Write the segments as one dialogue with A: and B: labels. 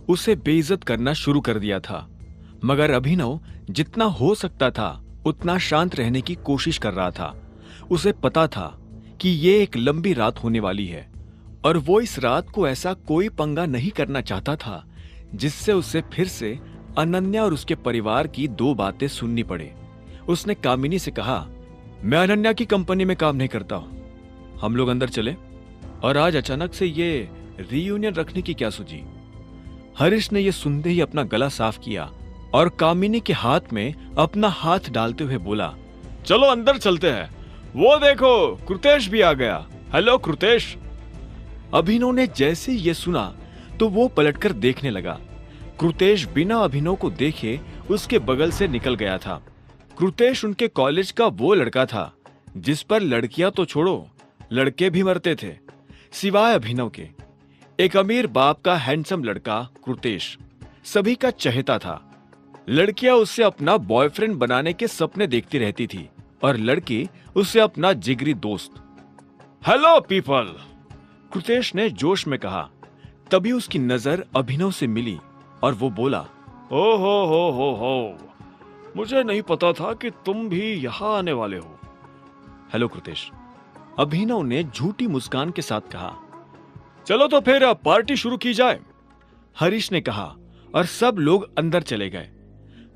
A: उसे बेइज्जत करना शुरू कर दिया था। मगर अभिनव जितना हो सकता था उतना शांत रहने की कोशिश कर रहा था। उसे पता था कि ये एक लंबी रात होने वाली है और वो इस रात को ऐसा कोई पंगा नहीं करना चाहता था जिससे उसे फिर से अनन्या और उसके परिवार की दो बातें सुननी पड़े। उसने कामिनी से कहा, मैं अनन्या की कंपनी में काम नहीं करता हूं, हम लोग अंदर चले। और आज अचानक से ये रीयूनियन रखने की क्या सूझी? हरीश ने यह सुनते ही अपना गला साफ किया और कामिनी के हाथ में अपना हाथ डालते हुए बोला, चलो अंदर चलते हैं, वो देखो कृतेश भी आ गया। हेलो कृतेश। अभिनव ने जैसे ये सुना तो वो पलटकर देखने लगा। कृतेश बिना अभिनव को देखे उसके बगल से निकल गया था। कृतेश उनके कॉलेज का वो लड़का था जिस पर लड़कियां तो छोड़ो लड़के भी मरते थे सिवाय अभिनव के। एक अमीर बाप का हैंडसम लड़का कृतेश सभी का चहेता था। लड़कियां उससे अपना बॉयफ्रेंड बनाने के सपने देखती रहती थी और लड़की उससे अपना जिगरी दोस्त। हेलो पीपल, कृतेश ने जोश में कहा। तभी उसकी नजर अभिनव से मिली और वो बोला, ओ हो, मुझे नहीं पता था कि तुम भी यहाँ आने वाले हो। हेलो कृतेश, अभिनव ने झूठी मुस्कान के साथ कहा। चलो तो फिर पार्टी शुरू की जाए, हरीश ने कहा और सब लोग अंदर चले गए।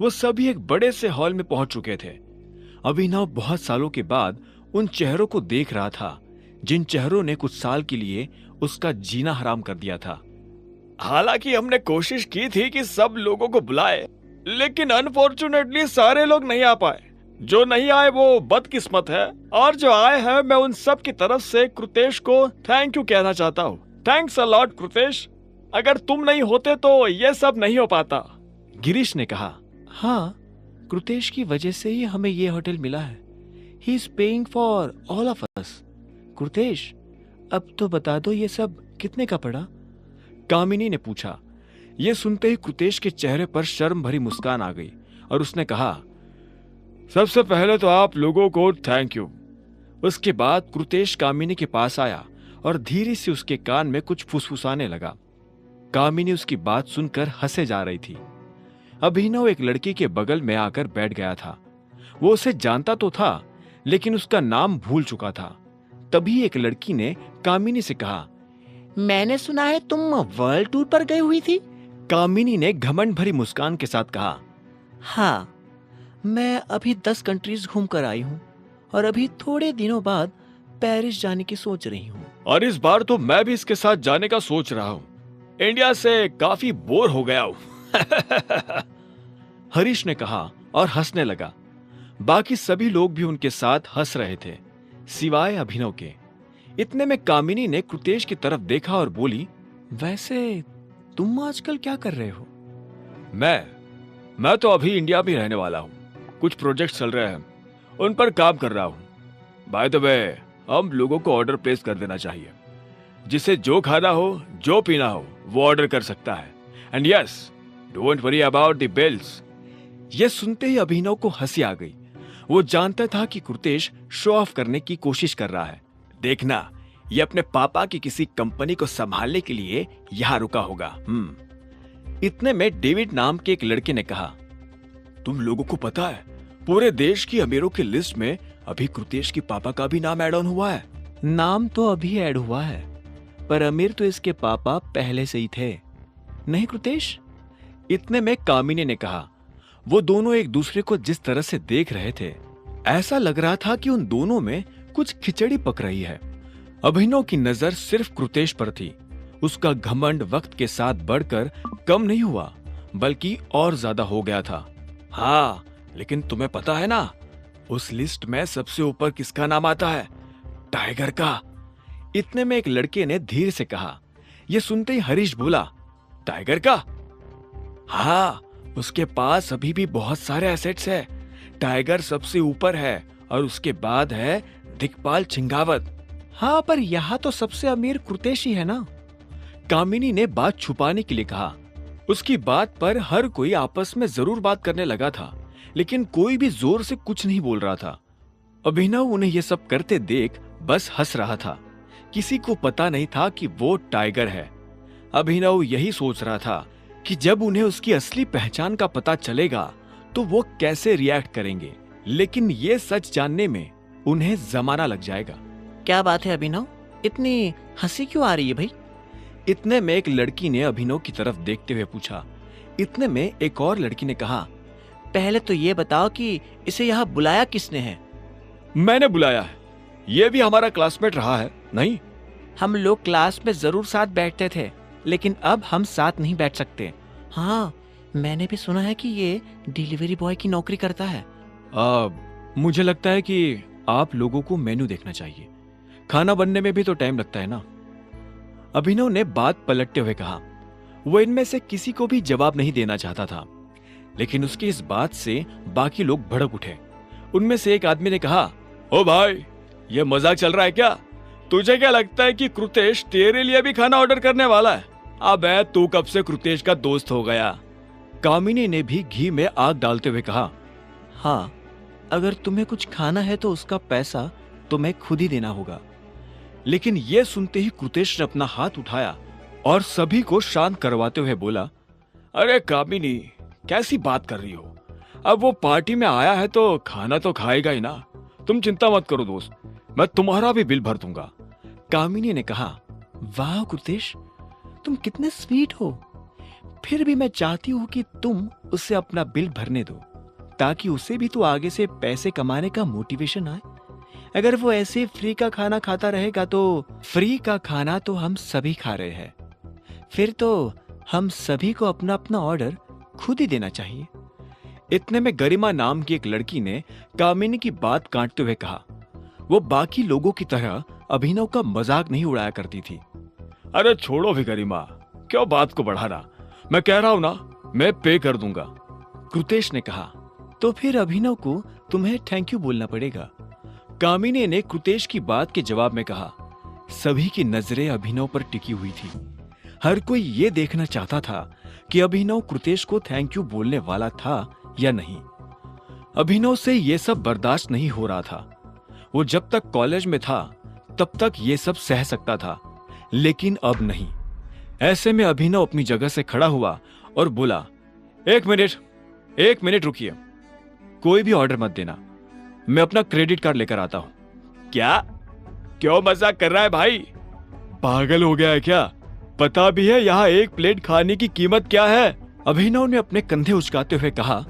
A: वो सभी एक बड़े से हॉल में पहुंच चुके थे। अभिनव बहुत सालों के बाद उन चेहरों को देख रहा था जिन चेहरों ने कुछ साल के लिए उसका जीना हराम कर दिया था। हालांकि हमने कोशिश की थी कि सब लोगों को बुलाए, लेकिन अनफॉर्चुनेटली सारे लोग नहीं आ पाए। जो नहीं आए वो बदकिस्मत है और जो आए हैं मैं उन सब की तरफ से कृतेश को थैंक यू कहना चाहता हूँ। थैंक्स अ लॉट कृतेश, अगर तुम नहीं होते तो ये सब नहीं हो पाता। गिरीश ने कहा, हाँ, कृतेश की वजह से ही हमें ये होटल मिला है। He is paying for all of us. Kritesh, अब तो बता दो ये सब कितने का पड़ा? कामिनी ने पूछा। यह सुनते ही कृतेश के चेहरे पर शर्म भरी मुस्कान आ गई और उसने कहा, सबसे पहले तो आप लोगों को थैंक यू। उसके बाद कृतेश कामिनी के पास आया और धीरे से उसके कान में कुछ फुसफुसाने लगा। कामिनी उसकी बात सुनकर हंसे जा रही थी। अभिनव एक लड़की के बगल में आकर बैठ गया था। वो उसे जानता तो था लेकिन उसका नाम भूल चुका था। तभी एक लड़की ने कामिनी से कहा, मैंने सुना है तुम वर्ल्ड टूर पर गई हुई थी। कामिनी ने घमंड भरी मुस्कान के साथ कहा, हाँ, मैं अभी 10 कंट्रीज घूम कर आई हूँ और अभी थोड़े दिनों बाद पेरिस जाने की सोच रही हूँ। और इस बार तो मैं भी इसके साथ जाने का सोच रहा हूँ। इंडिया से काफी बोर हो गया हूँ। हरीश ने कहा और हंसने लगा। बाकी सभी लोग भी उनके साथ हंस रहे थे सिवाय अभिनव के। इतने में कामिनी ने कृतेश की तरफ देखा और बोली, वैसे तुम आजकल क्या कर रहे हो? मैं तो अभी इंडिया में रहने वाला हूँ। कुछ प्रोजेक्ट चल रहे हैं, उन पर काम कर रहा हूँ। बाय द वे, हम लोगों को ऑर्डर प्लेस कर देना चाहिए। जिसे जो खाना हो, जो पीना हो, वो ऑर्डर कर सकता है। And yes, don't worry about the bills. यह सुनते ही अभिनव को हंसी आ गई। वो जानता था कि कृतेश शो ऑफ करने की कोशिश कर रहा है। देखना, ये अपने पापा की किसी कंपनी को संभालने के लिए यहां रुका होगा। इतने में डेविड नाम के एक लड़के ने कहा, तुम लोगों को पता है पूरे देश की अमीरों की लिस्ट में अभी कृतेश की पापा का भी नाम ऐड ऑन हुआ है। नाम तो अभी ऐड हुआ है, पर अमीर तो इसके पापा पहले से ही थे, नहीं कृतेश? इतने में कामिनी ने कहा। वो दोनों एक दूसरे को जिस तरह से देख रहे थे, ऐसा लग रहा था कि उन दोनों में कुछ खिचड़ी पक रही है। अभिनव की नजर सिर्फ कृतेश पर थी। उसका घमंड वक्त के साथ बढ़कर कम नहीं हुआ, बल्कि और ज्यादा हो गया था। हाँ, लेकिन तुम्हें पता है ना, उस लिस्ट में सबसे ऊपर किसका नाम आता है? टाइगर का। इतने में एक लड़के ने धीरे से कहा। यह सुनते ही हरीश बोला, टाइगर का? हाँ, उसके पास अभी भी बहुत सारे एसेट्स है। टाइगर सबसे ऊपर है और उसके बाद है दिक्पाल छिंगावत। हाँ, पर यहाँ तो सबसे अमीर कृतेश ही है ना? कामिनी ने बात छुपाने के लिए कहा। उसकी बात पर हर कोई आपस में जरूर बात करने लगा था, लेकिन कोई भी जोर से कुछ नहीं बोल रहा था। अभिनव उन्हें यह सब करते देख बस हंस रहा था। किसी को पता नहीं था कि वो टाइगर है। अभिनव यही सोच रहा था कि जब उन्हें उसकी असली पहचान का पता चलेगा तो वो कैसे रिएक्ट करेंगे। लेकिन ये सच जानने में उन्हें जमाना लग जाएगा।
B: क्या बात है अभिनव, इतनी हंसी क्यों आ रही है भाई?
A: इतने में एक लड़की ने अभिनव की तरफ देखते हुए पूछा। इतने में एक और लड़की ने कहा,
B: पहले तो ये बताओ कि इसे यहाँ बुलाया किसने है?
A: मैंने बुलाया है, ये भी हमारा क्लासमेट रहा है। नहीं,
B: हम लोग क्लास में जरूर साथ बैठते थे, लेकिन अब हम साथ नहीं बैठ सकते। हाँ, मैंने भी सुना है कि ये डिलीवरी बॉय की नौकरी करता है।
A: मुझे लगता है कि आप लोगों को मेन्यू देखना चाहिए, खाना बनने में भी तो टाइम लगता है ना। अभिनव ने बात पलटते हुए कहा। वो इनमें से किसी को भी जवाब नहीं देना चाहता था, लेकिन उसकी इस बात से बाकी लोग भड़क उठे। उनमें से एक आदमी ने कहा, ओ भाई, ये मजाक चल रहा है क्या? तुझे क्या लगता है कि कृतेश तेरे लिए भी खाना ऑर्डर करने वाला है? अबे तू कब से कृतेश का दोस्त हो गया? कामिनी ने भी घी में आग डालते हुए कहा,
B: हाँ, अगर तुम्हें कुछ खाना है तो उसका पैसा तुम्हें खुद ही देना होगा।
A: लेकिन यह सुनते ही कृतेश ने अपना हाथ उठाया और सभी को शांत करवाते हुए बोला, अरे कामिनी, कैसी बात कर रही हो? अब वो पार्टी में आया है तो खाना तो खाएगा ही ना। तुम चिंता मत करो दोस्त, मैं तुम्हारा भी बिल भर दूंगा।
B: कामिनी ने कहा, वाह कृतेश, तुम कितने स्वीट हो। फिर भी मैं चाहती हूँ कि तुम उससे अपना बिल भरने दो, ताकि उसे भी तो आगे से पैसे कमाने का मोटिवेशन आए। अगर वो ऐसे फ्री का खाना खाता रहेगा तो फ्री का खाना तो हम सभी खा रहे हैं, फिर तो हम सभी को अपना अपना ऑर्डर खुद ही देना चाहिए।
A: इतने में गरिमा नाम की एक लड़की ने कामिनी की बात काटते हुए कहा। वो बाकी लोगों की तरह अभिनव का मजाक नहीं उड़ाया करती थी। अरे छोड़ो भी गरिमा, क्यों बात को बढ़ाना? मैं कह रहा हूं ना, मैं पे कर दूंगा।
B: कृतेश ने कहा, तो फिर अभिनव को तुम्हें थैंक यू बोलना पड़ेगा।
A: कामिनी ने कृतेश की बात के जवाब में कहा। सभी की नजरें अभिनव पर टिकी हुई थी। हर कोई ये देखना चाहता था कि अभिनव कृतेश को थैंक यू बोलने वाला था या नहीं। अभिनव से ये सब बर्दाश्त नहीं हो रहा था। वो जब तक कॉलेज में था तब तक ये सब सह सकता था, लेकिन अब नहीं। ऐसे में अभिनव अपनी जगह से खड़ा हुआ और बोला, एक मिनट रुकिए, कोई भी ऑर्डर मत देना, मैं अपना क्रेडिट कार्ड लेकर आता हूं। क्या? क्यों मजाक कर रहा है भाई? पागल हो गया है क्या? पता भी है यहाँ एक प्लेट खाने की कीमत क्या है? अभिनव ने अपने कंधे उचकाते हुए कहा,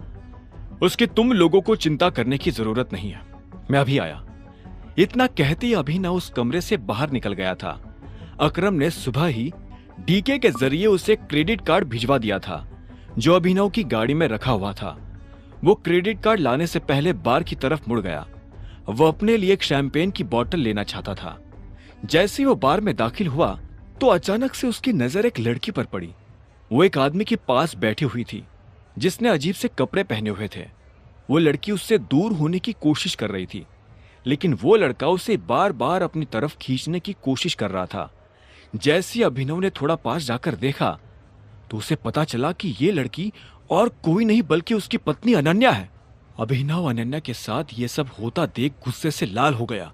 A: उसकी तुम लोगों को चिंता करने की जरूरत नहीं है, मैं अभी आया। इतना कहते ही अभिनव उस कमरे से बाहर निकल गया था। अकरम ने सुबह ही डीके के जरिए उसे क्रेडिट कार्ड भिजवा दिया था, जो अभिनव की गाड़ी में रखा हुआ था। वो क्रेडिट कार्ड लाने से पहले बार की तरफ मुड़ गया। वो अपने लिए एक शैंपेन की बोतल लेना चाहता था। जैसे ही वो बार में दाखिल हुआ तो अचानक से उसकी नजर एक लड़की पर पड़ी। वो एक आदमी के पास बैठी हुई थी, जिसने अजीब से कपड़े पहने हुए थे। वो लड़की उससे दूर होने की कोशिश कर रही थी, लेकिन वो लड़का उसे बार बार अपनी तरफ खींचने की कोशिश कर रहा था। जैसे अभिनव ने थोड़ा पास जाकर देखा तो उसे पता चला कि ये लड़की और कोई नहीं बल्कि उसकी पत्नी अनन्या है। अभिनव अनन्या के साथ ये सब होता देख गुस्से से लाल हो गया।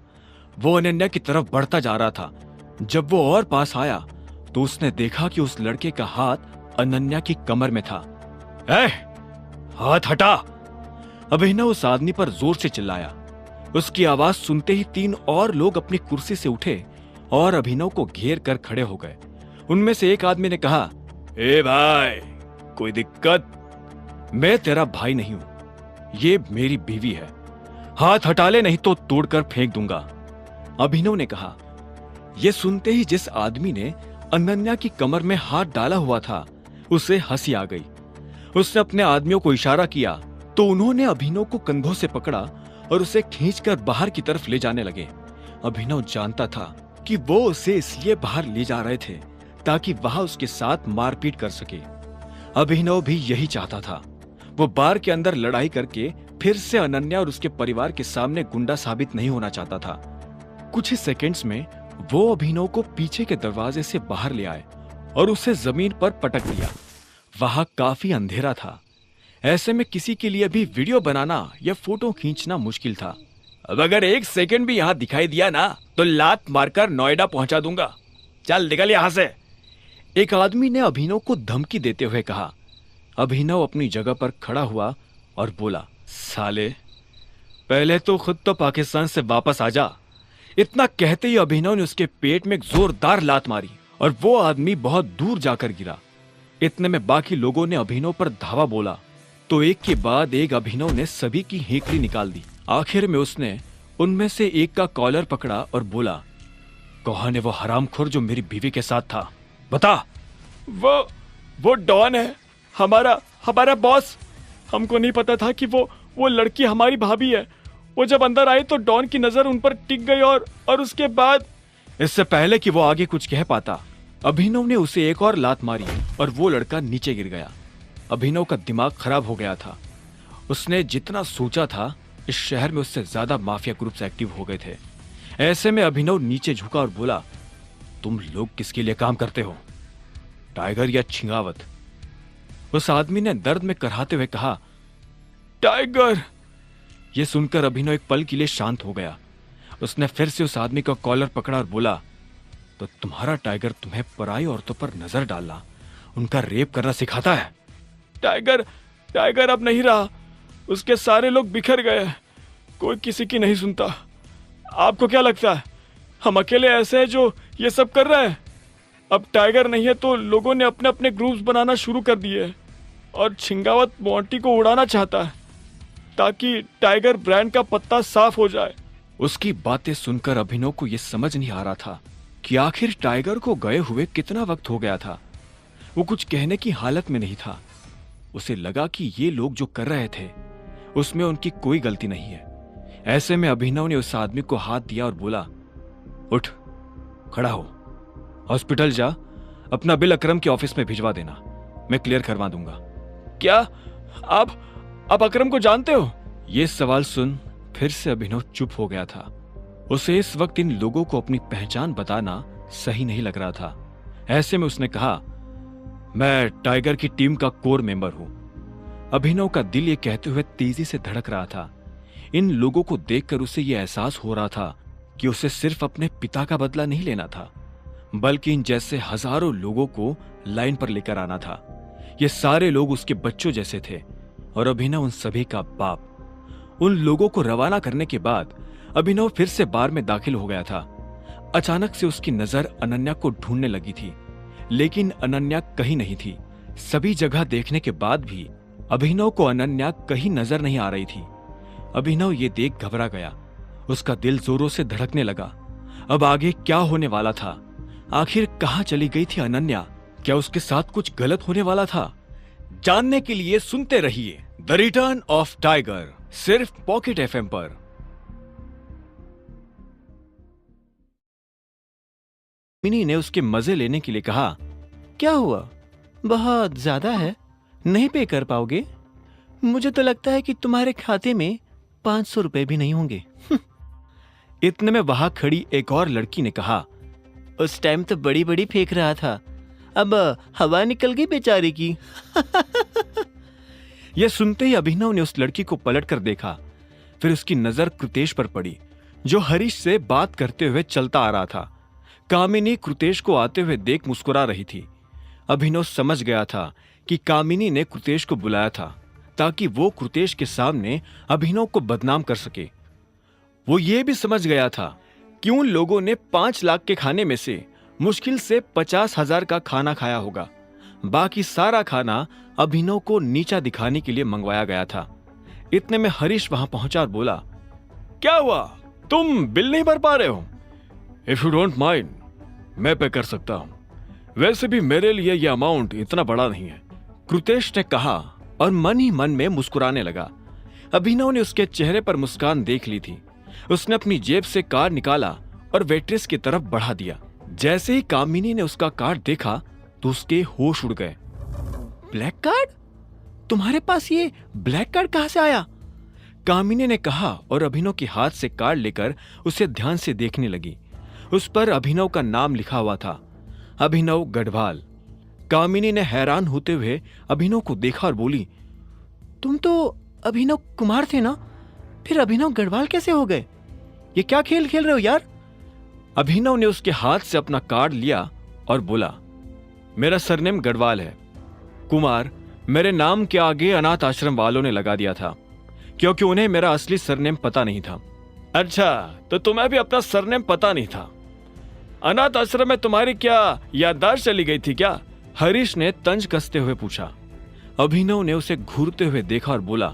A: वो अनन्या की तरफ बढ़ता जा रहा था। जब वो और पास आया तो उसने देखा कि उस लड़के का हाथ अनन्या की कमर में था। हाथ हटा! अभिनव उस आदमी पर जोर से चिल्लाया। उसकी आवाज सुनते ही 3 और लोग अपनी कुर्सी से उठे और अभिनव को घेर कर खड़े हो गए। उनमें से एक आदमी ने कहा, ए भाई, कोई दिक्कत? मैं तेरा भाई नहीं हूं, ये मेरी बीवी है। हाथ हटा ले नहीं तो तोड़कर फेंक दूंगा, अभिनव ने कहा। यह सुनते ही जिस आदमी ने अनन्या की कमर में हाथ डाला हुआ था उसे हंसी आ गई। उसने अपने आदमियों को इशारा किया तो उन्होंने अभिनव को कंधों से पकड़ा और उसे खींचकर बाहर की तरफ ले जाने लगे। अभिनव जानता था कि वो उसे इसलिए बाहर ले जा रहे थे ताकि वहां उसके साथ मारपीट कर सके। अभिनव भी यही चाहता था। वो बार के अंदर लड़ाई करके फिर से अनन्या और उसके परिवार के सामने गुंडा साबित नहीं होना चाहता था। कुछ ही सेकंड्स में वो अभिनव को पीछे के दरवाजे से बाहर ले आए और उसे जमीन पर पटक दिया। वहां काफी अंधेरा था। ऐसे में किसी के लिए भी वीडियो बनाना या फोटो खींचना मुश्किल था। अब अगर 1 सेकंड भी यहां दिखाई दिया ना तो लात मारकर नोएडा पहुंचा दूंगा। चल निकल यहां से।
B: एक आदमी ने अभिनव को धमकी देते हुए कहा। अभिनव अपनी जगह पर खड़ा हुआ और बोला, साले, पहले तो खुद तो पाकिस्तान से वापस आ जा। इतना कहते ही अभिनव ने उसके पेट में एक जोरदार लात मारी और वो आदमी बहुत दूर जाकर गिरा। इतने में बाकी लोगों ने अभिनव पर धावा बोला तो एक के बाद एक अभिनव ने सभी की हेकड़ी निकाल दी। आखिर में उसने उनमें से एक का कॉलर पकड़ा और बोला, कौन है वो हरामखोर जो मेरी बीवी के साथ था, बता। वो डॉन है, हमारा बॉस। हमको नहीं पता था कि वो लड़की हमारी भाभी है। वो जब अंदर आए तो डॉन की नजर उन पर टिक गई और उसके बाद। इससे पहले कि वो आगे कुछ कह पाता, अभिनव ने उसे एक और लात मारी और वो लड़का नीचे गिर गया। अभिनव का दिमाग खराब हो गया था। उसने जितना सोचा था, इस शहर में उससे ज्यादा माफिया ग्रुप्स एक्टिव हो गए थे। ऐसे में अभिनव नीचे झुका और बोला, तुम लोग किसके लिए काम करते हो, टाइगर या छिंगावत? उस आदमी ने दर्द में कराहते हुए कहा, टाइगर। यह सुनकर अभिनव एक पल के लिए शांत हो गया। उसने फिर से उस आदमी का कॉलर पकड़ा और बोला, तो तुम्हारा टाइगर तुम्हें पराई औरतों पर नजर डालना, उनका रेप करना सिखाता है? टाइगर अब नहीं रहा। उसके सारे लोग बिखर गए। कोई किसी की नहीं सुनता। आपको क्या लगता है हम अकेले ऐसे हैं जो ये सब कर रहे हैं? अब टाइगर नहीं है तो लोगों ने अपने अपने ग्रुप्स बनाना शुरू कर दिए और छिंगावत मोंटी को उड़ाना चाहता है ताकि टाइगर ब्रांड का पत्ता साफ हो जाए। उसकी बातें सुनकर अभिनव को यह समझ नहीं आ रहा था कि आखिर टाइगर को गए हुए कितना वक्त हो गया था। वो कुछ कहने की हालत में नहीं था। उसे लगा कि ये लोग जो कर रहे थे उसमें उनकी कोई गलती नहीं है। ऐसे में अभिनव ने उस आदमी को हाथ दिया और बोला, उठ, खड़ा हो, हॉस्पिटल जा, अपना बिल अकरम के ऑफिस में भिजवा देना, मैं क्लियर करवा दूंगा। क्या आप अकरम को जानते हो? यह सवाल सुन फिर से अभिनव चुप हो गया था। उसे इस वक्त इन लोगों को अपनी पहचान बताना सही नहीं लग रहा था। ऐसे में उसने कहा, मैं टाइगर की टीम का कोर मेंबर हूं। अभिनव का दिल ये कहते हुए तेजी से धड़क रहा था। इन लोगों को देखकर उसे यह एहसास हो रहा था कि उसे सिर्फ अपने पिता का बदला नहीं लेना था, बल्कि इन जैसे हजारों लोगों को लाइन पर लेकर आना था। ये सारे लोग उसके बच्चों जैसे थे और अभिनव उन सभी का बाप। उन लोगों को रवाना करने के बाद अभिनव फिर से बार में दाखिल हो गया था। अचानक से उसकी नजर अनन्या को ढूंढने लगी थी, लेकिन अनन्या कहीं नहीं थी। सभी जगह देखने के बाद भी अभिनव को अनन्या कहीं नजर नहीं आ रही थी। अभिनव ये देख घबरा गया। उसका दिल जोरों से धड़कने लगा। अब आगे क्या होने वाला था? आखिर कहां चली गई थी अनन्या? क्या उसके साथ कुछ गलत होने वाला था? जानने के लिए सुनते रहिए द रिटर्न ऑफ टाइगर, सिर्फ पॉकेट एफएम पर। मिनी ने उसके मजे लेने के लिए कहा, क्या हुआ, बहुत ज्यादा है, नहीं पे कर पाओगे? मुझे तो लगता है कि तुम्हारे खाते में 500 रुपए भी नहीं होंगे। इतने में वहां खड़ी एक और लड़की ने कहा, उस टाइम तो बड़ी बड़ी फेंक रहा था, अब हवा निकल गई बेचारी की। यह सुनते ही अभिनव ने उस लड़की को पलट कर देखा। फिर उसकी नजर कृतेश पर पड़ी, जो हरीश से बात करते हुए चलता आ रहा था। कामिनी कृतेश को आते हुए देख मुस्कुरा रही थी। अभिनव समझ गया था कि कामिनी ने कृतेश को बुलाया था ताकि वो कृतेश के सामने अभिनव को बदनाम कर सके। वो ये भी समझ गया था कि उन लोगों ने 5 लाख के खाने में से मुश्किल से 50,000 का खाना खाया होगा। बाकी सारा खाना अभिनव को नीचा दिखाने के लिए मंगवाया गया था। इतने में हरीश वहां पहुंचा और बोला, क्या हुआ, तुम बिल नहीं भर पा रहे हो? इफ यू डोंट माइंड, मैं पे कर सकता हूं, वैसे भी मेरे लिए यह अमाउंट इतना बड़ा नहीं है, कृतेश ने कहा और मन ही मन में मुस्कुराने लगा। अभिनव ने उसके चेहरे पर मुस्कान देख ली थी। उसने अपनी जेब से कार्ड निकाला और वेट्रेस की तरफ बढ़ा दिया। जैसे ही कामिनी ने उसका कार्ड देखा तो उसके होश उड़ गए। Black card? तुम्हारे पास ये ब्लैक कार्ड कहां से आया? कामिनी ने कहा और अभिनव के हाथ से कार्ड लेकर उसे ध्यान से देखने लगी। उस पर अभिनव का नाम लिखा हुआ था, अभिनव गढ़वाल। कामिनी ने हैरान होते हुए अभिनव को देखा और बोली, तुम तो अभिनव कुमार थे ना, फिर अभिनव गढ़वाल कैसे हो गए? ये क्या खेल खेल रहे हो यार? अभिनव ने उसके हाथ से अपना कार्ड लिया और बोला,
A: मेरा सरनेम गढ़वाल है। कुमार मेरे नाम के आगे अनाथ आश्रम वालों ने लगा दिया था, क्योंकि उन्हें मेरा असली सरनेम पता नहीं था। अच्छा, तो तुम्हें भी अपना सरनेम पता नहीं था? अनाथ आश्रम में तुम्हारी क्या याददाश्त चली गई थी क्या? हरीश ने तंज कसते हुए पूछा। अभिनव ने उसे घूरते हुए देखा और बोला,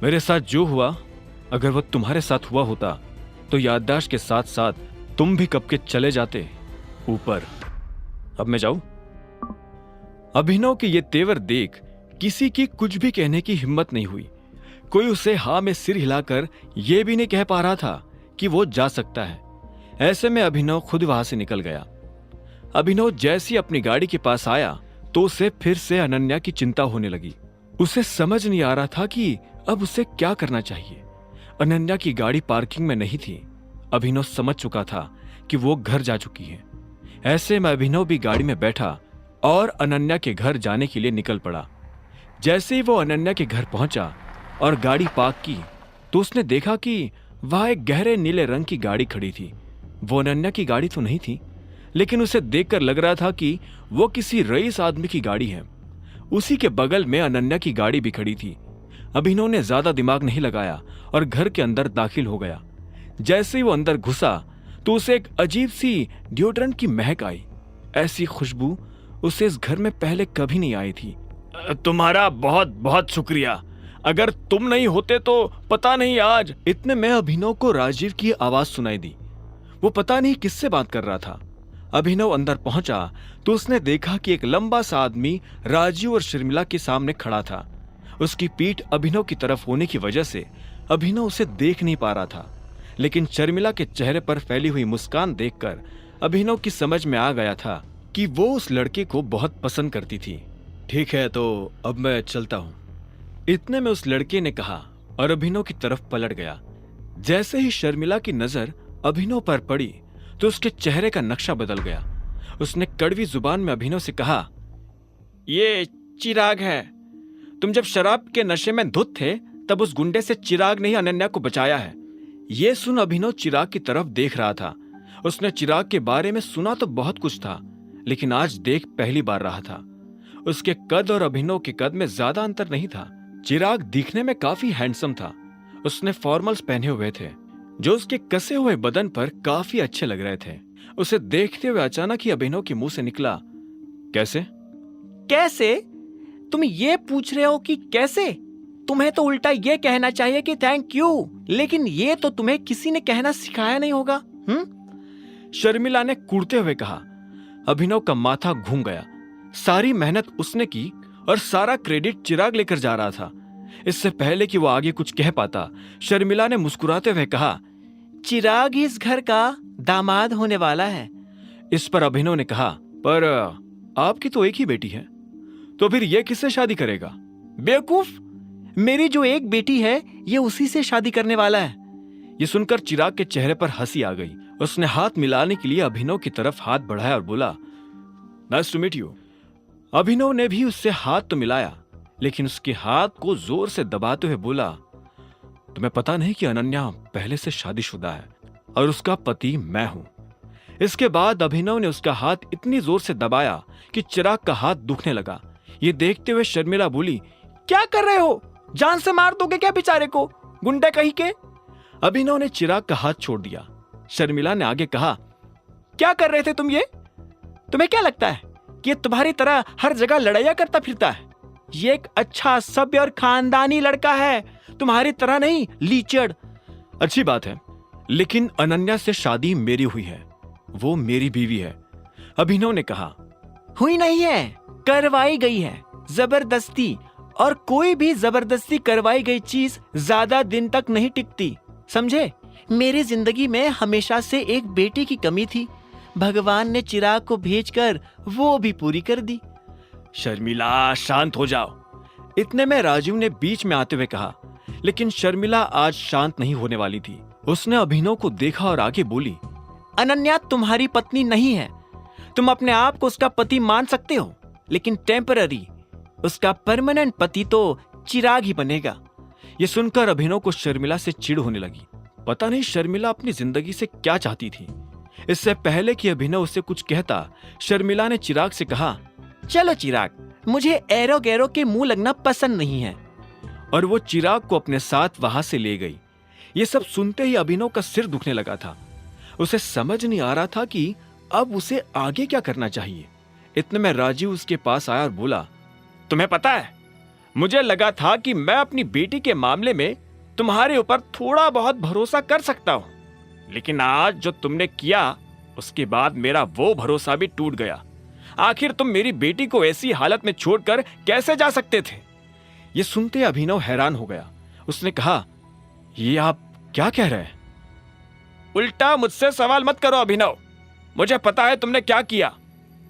A: मेरे साथ जो हुआ, अगर वह तुम्हारे साथ हुआ होता तो याददाश्त के साथ साथ तुम भी कब के चले जाते ऊपर। अब मैं जाऊं? अभिनव के ये तेवर देख किसी की कुछ भी कहने की हिम्मत नहीं हुई। कोई उसे हाँ में सिर हिलाकर यह भी नहीं कह पा रहा था कि वो जा सकता है। ऐसे में अभिनव खुद वहां से निकल गया। अभिनव जैसी अपनी गाड़ी के पास आया तो उसे फिर से अनन्या की चिंता होने लगी। उसे समझ नहीं आ रहा था कि अब उसे क्या करना चाहिए। अनन्या की गाड़ी पार्किंग में नहीं थी। अभिनव समझ चुका था कि वो घर जा चुकी है। ऐसे में अभिनव भी गाड़ी में बैठा और अनन्या के घर जाने के लिए निकल पड़ा। जैसे ही वो अनन्या के घर पहुंचा और गाड़ी पार्क की तो उसने देखा कि वहां एक गहरे नीले रंग की गाड़ी खड़ी थी। वो अनन्या की गाड़ी तो नहीं थी, लेकिन उसे देखकर लग रहा था कि वो किसी रईस आदमी की गाड़ी है। उसी के बगल में अनन्या की गाड़ी भी खड़ी थी। अभिनव ने ज्यादा दिमाग नहीं लगाया और घर के अंदर दाखिल हो गया। जैसे ही वो अंदर घुसा तो उसे एक अजीब सी डिओड्रेंट की महक आई। ऐसी खुशबू उसे इस घर में पहले कभी नहीं आई थी। तुम्हारा बहुत बहुत शुक्रिया, अगर तुम नहीं होते तो पता नहीं आज। इतने में अभिनव को राजीव की आवाज सुनाई दी। वो पता नहीं किससे बात कर रहा था। अभिनव अंदर पहुंचा तो उसने देखा कि एक लंबा सा आदमी राजीव और शर्मिला के सामने खड़ा था। उसकी पीठ अभिनव की तरफ होने की वजह से अभिनव उसे देख नहीं पा रहा था, लेकिन शर्मिला के चेहरे पर फैली हुई मुस्कान देखकर अभिनव की समझ में आ गया था कि वो उस लड़के को बहुत पसंद करती थी। ठीक है, तो अब मैं चलता हूं, इतने में उस लड़के ने कहा और अभिनव की तरफ पलट गया। जैसे ही शर्मिला की नजर अभिनव पर पड़ी तो उसके चेहरे का नक्शा बदल गया। उसने कड़वी जुबान में अभिनव से कहा, ये चिराग है। तुम जब शराब के नशे में धुत थे तब उस गुंडे से चिराग ने ही अनन्या को बचाया है। ये सुन अभिनव चिराग की तरफ देख रहा था। उसने चिराग के बारे में सुना तो बहुत कुछ था, लेकिन आज देख पहली बार रहा था। उसके कद और अभिनव के कद में ज्यादा अंतर नहीं था। चिराग दिखने में काफी हैंडसम था। उसने फॉर्मल्स पहने हुए थे जो उसके कसे हुए बदन पर काफी अच्छे लग रहे थे। उसे देखते हुए अचानक ही अभिनव के मुंह से निकला, कैसे?
B: कैसे? तुम ये पूछ रहे हो कि कैसे? तुम्हें तो उल्टा ये कहना चाहिए कि थैंक यू, लेकिन ये तो तुम्हें किसी ने कहना सिखाया नहीं होगा।
A: शर्मिला ने कूड़ते हुए कहा। अभिनव का माथा घूम गया। सारी मेहनत उसने की और सारा क्रेडिट चिराग लेकर जा रहा था। इससे पहले कि वो आगे कुछ कह पाता, शर्मिला ने मुस्कुराते हुए कहा,
B: चिराग इस घर का दामाद होने वाला है।
A: इस पर अभिनव ने कहा, पर आपकी तो एक ही बेटी है, तो फिर ये किससे शादी करेगा?
B: बेवकूफ, मेरी जो एक बेटी है ये उसी से शादी करने वाला है।
A: ये सुनकर चिराग के चेहरे पर हंसी आ गई। उसने हाथ मिलाने के लिए अभिनव की तरफ हाथ बढ़ाया और बोला, नाइस टू मीट यू। अभिनव ने भी उससे हाथ तो मिलाया, लेकिन उसके हाथ को जोर से दबाते हुए बोला, तुम्हें पता नहीं कि अनन्या पहले से शादीशुदा है और उसका पति मैं हूं। इसके बाद अभिनव ने उसका हाथ इतनी जोर से दबाया कि चिराग का हाथ दुखने लगा। ये देखते हुए शर्मिला बोली,
B: क्या कर रहे हो? जान से मार दोगे क्या बेचारे को, गुंडे कहीं के?
A: अभिनव ने चिराग का हाथ छोड़ दिया। शर्मिला ने आगे कहा,
B: क्या कर रहे थे तुम ये? तुम्हें क्या लगता है कि ये तुम्हारी तरह हर जगह लड़ाइयां करता फिरता है? ये एक अच्छा सभ्य और खानदानी लड़का है, तुम्हारी तरह नहीं लीचड़।
A: अच्छी बात है, लेकिन अनन्या से शादी मेरी हुई है, वो मेरी बीवी है, अभिनव ने कहा।
B: हुई नहीं है, करवाई गई है जबरदस्ती, और कोई भी जबरदस्ती करवाई गई चीज ज्यादा दिन तक नहीं टिकती, समझे? मेरी जिंदगी में हमेशा से एक बेटी की कमी थी, भगवान ने चिराग को भेजकर वो भी पूरी कर दी।
A: शर्मिला शांत हो जाओ, इतने में राजीव ने बीच में आते हुए कहा। लेकिन शर्मिला आज शांत नहीं होने वाली थी। उसने अभिनव को देखा और आगे बोली,
B: अनन्या तुम्हारी पत्नी नहीं है। तुम अपने आप को उसका पति मान सकते हो, लेकिन टेम्पररी, उसका परमानेंट पति तो चिराग ही बनेगा।
A: ये सुनकर अभिनव को शर्मिला से चिढ़ होने लगी। पता नहीं शर्मिला अपनी जिंदगी से क्या चाहती थी।
B: इससे पहले कि अभिनव उससे कुछ कहता, शर्मिला ने चिराग से कहा, चलो चिराग, मुझे एरो गैरो के मुंह लगना पसंद नहीं है। और वो चिराग को अपने साथ वहां से ले गई। ये सब सुनते ही अभिनव का सिर दुखने लगा था। उसे समझ नहीं आ रहा था कि अब उसे आगे क्या करना चाहिए। इतने में राजीव उसके पास आया और बोला, तुम्हें पता है, मुझे लगा था कि मैं अपनी बेटी के मामले में तुम्हारे ऊपर थोड़ा बहुत भरोसा कर सकता हूं, लेकिन आज जो तुमने किया उसके बाद मेरा वो भरोसा भी टूट गया। आखिर तुम मेरी बेटी को ऐसी हालत में छोड़कर कैसे जा सकते थे? ये सुनते अभिनव हैरान हो गया। उसने कहा, ये आप क्या कह रहे हैं? उल्टा मुझसे सवाल मत करो अभिनव, मुझे पता है तुमने क्या किया।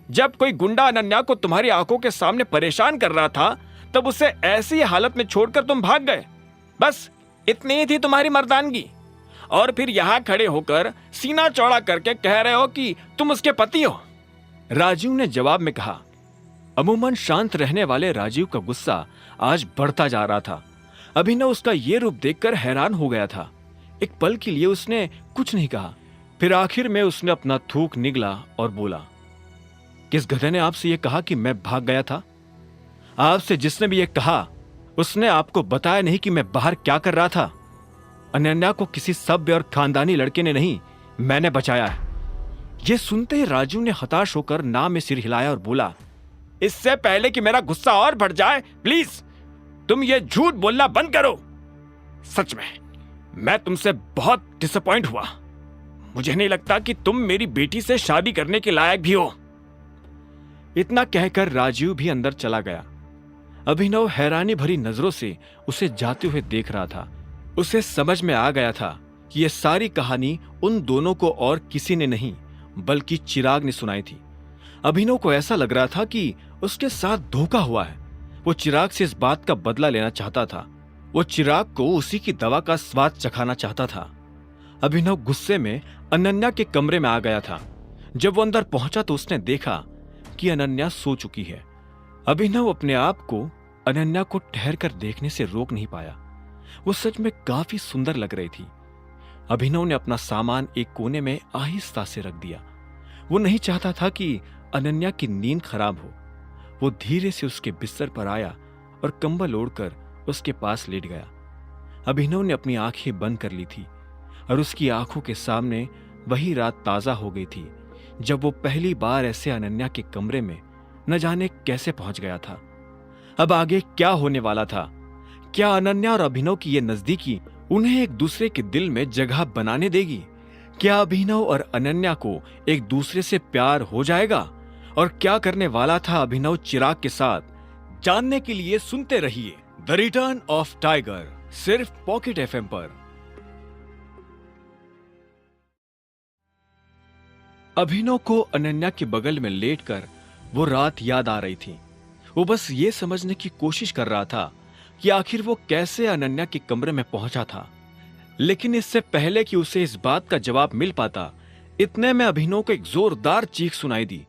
B: जब कोई गुंडा अनन्या को तुम्हारी आंखों के सामने परेशान कर रहा था, तब उसे ऐसी हालत में छोड़कर तुम भाग गए। बस इतनी ही थी तुम्हारी मर्दानगी। और फिर यहां खड़े होकर सीना चौड़ा करके कह रहे हो कि तुम उसके पति हो। राजीव ने जवाब में कहा। अमूमन शांत रहने वाले राजीव का गुस्सा आज बढ़ता जा रहा था। अभिनव उसका ये रूप देखकर हैरान हो गया था। एक पल के लिए उसने कुछ नहीं कहा। फिर आखिर में उसने अपना थूक निगला और बोला, किस गधे ने आपसे यह कहा कि मैं भाग गया था? आपसे जिसने भी यह कहा उसने आपको बताया नहीं कि मैं बाहर क्या कर रहा था। अनन्या को किसी सभ्य और खानदानी लड़के ने नहीं, मैंने बचाया है। यह सुनते ही राजू ने हताश होकर ना में सिर हिलाया और बोला, इससे पहले कि मेरा गुस्सा और बढ़ जाए, प्लीज तुम ये झूठ बोलना बंद करो। सच में मैं तुमसे बहुत डिसअपॉइंट हुआ। मुझे नहीं लगता कि तुम मेरी बेटी से शादी करने के लायक भी हो। इतना कहकर राजीव भी अंदर चला गया। अभिनव हैरानी भरी नजरों से उसे जाते हुए देख रहा था। उसे समझ में आ गया था कि यह सारी कहानी उन दोनों को और किसी ने नहीं बल्कि चिराग ने सुनाई थी। अभिनव को ऐसा लग रहा था कि उसके साथ धोखा हुआ है। वो चिराग से इस बात का बदला लेना चाहता था। वो चिराग को उसी की दवा का स्वाद चखाना चाहता था। अभिनव गुस्से में अनन्या के कमरे में आ गया था। जब वो अंदर पहुंचा तो उसने देखा कि अनन्या सो चुकी है। अभिनव अपने आप को अनन्या को ठहर कर देखने से रोक नहीं पाया। वो सच में काफी सुंदर लग रही थी। अभिनव ने अपना सामान एक कोने में आहिस्ता से रख दिया। वो नहीं चाहता था कि अनन्या की नींद खराब हो। वो धीरे से उसके बिस्तर पर आया और कंबल ओढ़कर उसके पास लेट गया। अभिनव ने अपनी आंखें बंद कर ली थी और उसकी आंखों के सामने वही रात ताजा हो गई थी जब वो पहली बार ऐसे अनन्या के कमरे में न जाने कैसे पहुंच गया था। अब आगे क्या होने वाला था? क्या अनन्या और अभिनव की ये नजदीकी उन्हें एक दूसरे के दिल में जगह बनाने देगी? क्या अभिनव और अनन्या को एक दूसरे से प्यार हो जाएगा? और क्या करने वाला था अभिनव चिराग के साथ? जानने के लिए सुनते रहिए द रिटर्न ऑफ टाइगर, सिर्फ पॉकेट एफएम पर। अभिनव को अनन्या के बगल में लेटकर वो रात याद आ रही थी। वो बस ये समझने की कोशिश कर रहा था कि आखिर वो कैसे अनन्या के कमरे में पहुंचा था। लेकिन इससे पहले कि उसे इस बात का जवाब मिल पाता, इतने में अभिनव को एक जोरदार चीख सुनाई दी।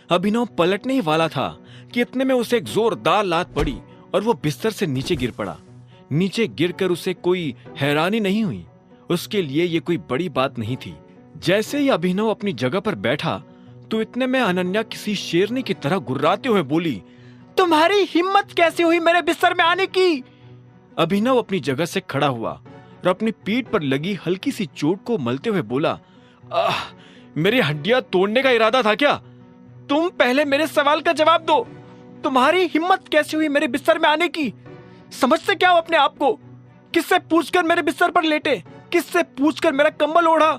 B: अभिनव पलटने ही वाला था कि इतने में उसे एक जोरदार लात पड़ी और वो बिस्तर से नीचे गिर पड़ा। नीचे गिरकर उसे कोई हैरानी नहीं हुई। उसके लिए ये कोई बड़ी बात नहीं थी। जैसे ही अभिनव अपनी जगह पर बैठा तो इतने में अनन्या किसी शेरनी की तरह गुर्राते हुए बोली, तुम्हारी हिम्मत कैसे हुई मेरे बिस्तर में आने की? अभिनव अपनी जगह से खड़ा हुआ और अपनी पीठ पर लगी हल्की सी चोट को मलते हुए बोला, मेरी हड्डियां तोड़ने का इरादा था क्या? तुम पहले मेरे सवाल का जवाब दो। तुम्हारी हिम्मत कैसे हुई मेरे बिस्तर में आने की? समझते क्या हो अपने आप को? किससे पूछकर मेरे बिस्तर पर लेटे? किससे पूछकर मेरा कंबल ओढ़ा?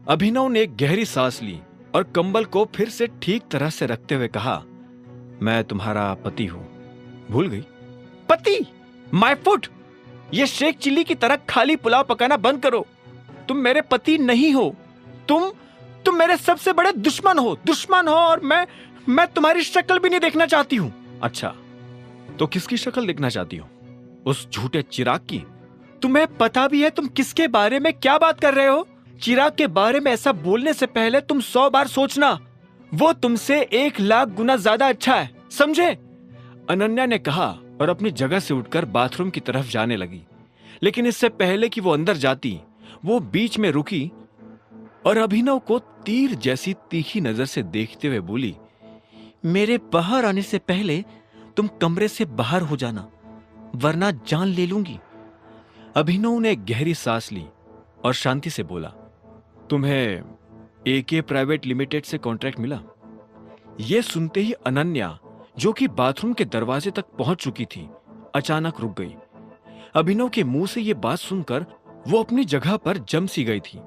B: अभिनव ने एक गहरी सांस ली और कंबल को फिर से ठीक तरह से रखते हुए कहा, मैं तुम्हारा पति हूं। भूल गई? पति? My foot! ये शेख चिल्ली की तरह खाली पुलाव पकाना बंद करो। तुम मेरे पति नहीं हो। तुम मेरे सबसे बड़े दुश्मन हो और मैं तुम्हारी शक्ल भी नहीं देखना चाहती हूं। अच्छा, तो किसकी शक्ल देखना चाहती हो? उस झूठे चिराग की? तुम्हें पता भी है तुम किसके बारे में क्या बात कर रहे हो? चिराग के बारे में ऐसा बोलने से पहले तुम 100 बार सोचना। वो तुमसे 1,00,000 गुना ज्यादा अच्छा है, समझे? अनन्या ने कहा और अपनी जगह से उठकर बाथरूम की तरफ जाने लगी। लेकिन इससे पहले कि वो अंदर जाती, वो बीच में रुकी और अभिनव को तीर जैसी तीखी नजर से देखते हुए बोली, मेरे बाहर आने से पहले तुम कमरे से बाहर हो जाना, वरना जान ले लूंगी। अभिनव ने गहरी सांस ली और शांति से बोला, तुम्हें एके प्राइवेट लिमिटेड से कॉन्ट्रैक्ट मिला? यह सुनते ही अनन्या, जो कि बाथरूम के दरवाजे तक पहुंच चुकी थी, अचानक रुक गई। अभिनव के मुंह से यह बात सुनकर वो अपनी जगह पर जम सी गई थी।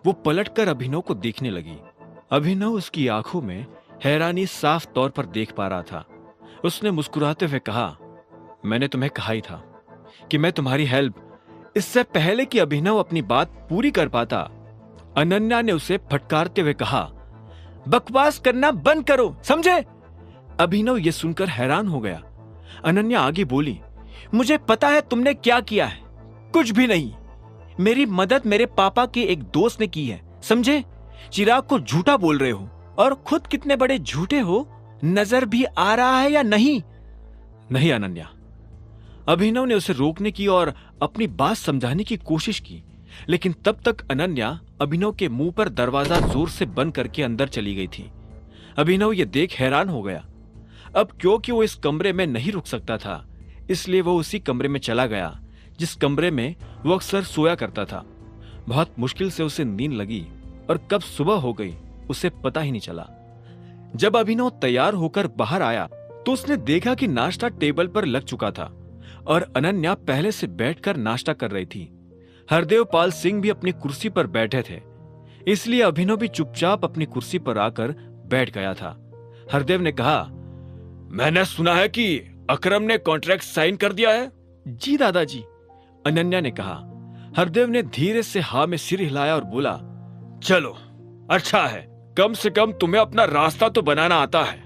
B: वो पलटकर अभिनव को देखने लगी। अभिनव उसकी आंखों में हैरानी साफ तौर पर देख पा रहा था। उसने मुस्कुराते हुए कहा, मैंने तुम्हें कहा ही था कि मैं तुम्हारी हेल्प। इससे पहले कि अभिनव अपनी बात पूरी कर पाता, अनन्या ने उसे फटकारते हुए कहा, बकवास करना बंद करो, समझे? अभिनव यह सुनकर हैरान हो गया। अनन्या आगे बोली, मुझे पता है तुमने क्या किया है। कुछ भी नहीं। मेरी मदद मेरे पापा के एक दोस्त ने की है, समझे? चिराग को झूठा बोल रहे हो और खुद कितने बड़े झूठे हो, नजर भी आ रहा है या नहीं? नहीं अनन्या। अभिनव ने उसे रोकने की और अपनी बात समझाने की कोशिश की, लेकिन तब तक अनन्या अभिनव के मुंह पर दरवाजा जोर से बंद करके अंदर चली गई थी। अभिनव यह देख हैरान हो गया। अब क्योंकि वो इस कमरे में नहीं रुक सकता था, इसलिए वो उसी कमरे में चला गया जिस कमरे में वो अक्सर सोया करता था। बहुत मुश्किल से उसे नींद लगी और कब सुबह हो गई उसे पता ही नहीं चला। जब अभिनव तैयार होकर बाहर आया तो उसने देखा कि नाश्ता टेबल पर लग चुका था और अनन्या पहले से बैठकर नाश्ता कर रही थी। हरदेव पाल सिंह भी अपनी कुर्सी पर बैठे थे, इसलिए अभिनव भी चुपचाप अपनी कुर्सी पर आकर बैठ गया था। हरदेव ने कहा, मैंने सुना है कि अकरम ने कॉन्ट्रैक्ट साइन कर दिया है। जी दादाजी, अनन्या ने कहा। हरदेव ने धीरे से हाँ में सिर हिलाया और बोला, चलो अच्छा है, कम से कम तुम्हें अपना रास्ता तो बनाना आता है।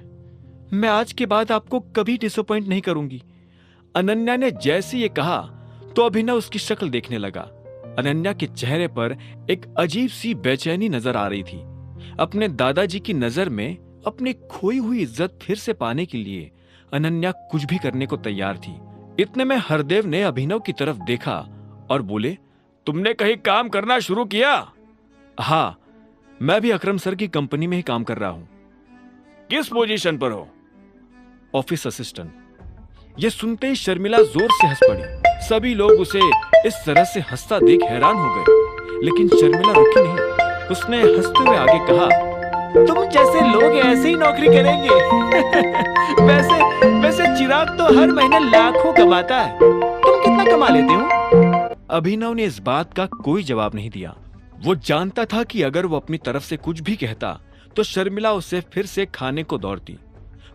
B: मैं आज के बाद आपको कभी डिसअपॉइंट नहीं करूंगी। अनन्या ने जैसे ये कहा तो अभिनव उसकी शक्ल देखने लगा। अनन्या के चेहरे पर एक अजीब सी बेचैनी नजर आ रही थी। अपने दादाजी की नजर में अपनी खोई हुई इज्जत फिर से पाने के लिए अनन्या कुछ भी करने को तैयार थी। इतने में हरदेव ने अभिनव की तरफ देखा और बोले, तुमने कहीं काम करना शुरू किया? हाँ, मैं भी अकरम सर की कंपनी में ही काम कर रहा हूं। किस पोजीशन पर हो? Office assistant. यह सुनते ही शर्मिला जोर से हंस पड़ी। सभी लोग उसे इस तरह से हंसता देख हैरान हो गए, लेकिन शर्मिला रुकी नहीं। उसने हंसते हुए आगे कहा, तुम जैसे लोग ऐसे ही नौकरी करेंगे। वैसे चिराग तो हर महीने लाखों कमाता है, तुम कितना कमा लेते हो? अभिनव ने इस बात का कोई जवाब नहीं दिया। वो जानता था कि अगर वो अपनी तरफ से कुछ भी कहता तो शर्मिला उसे फिर से खाने को दौड़ती,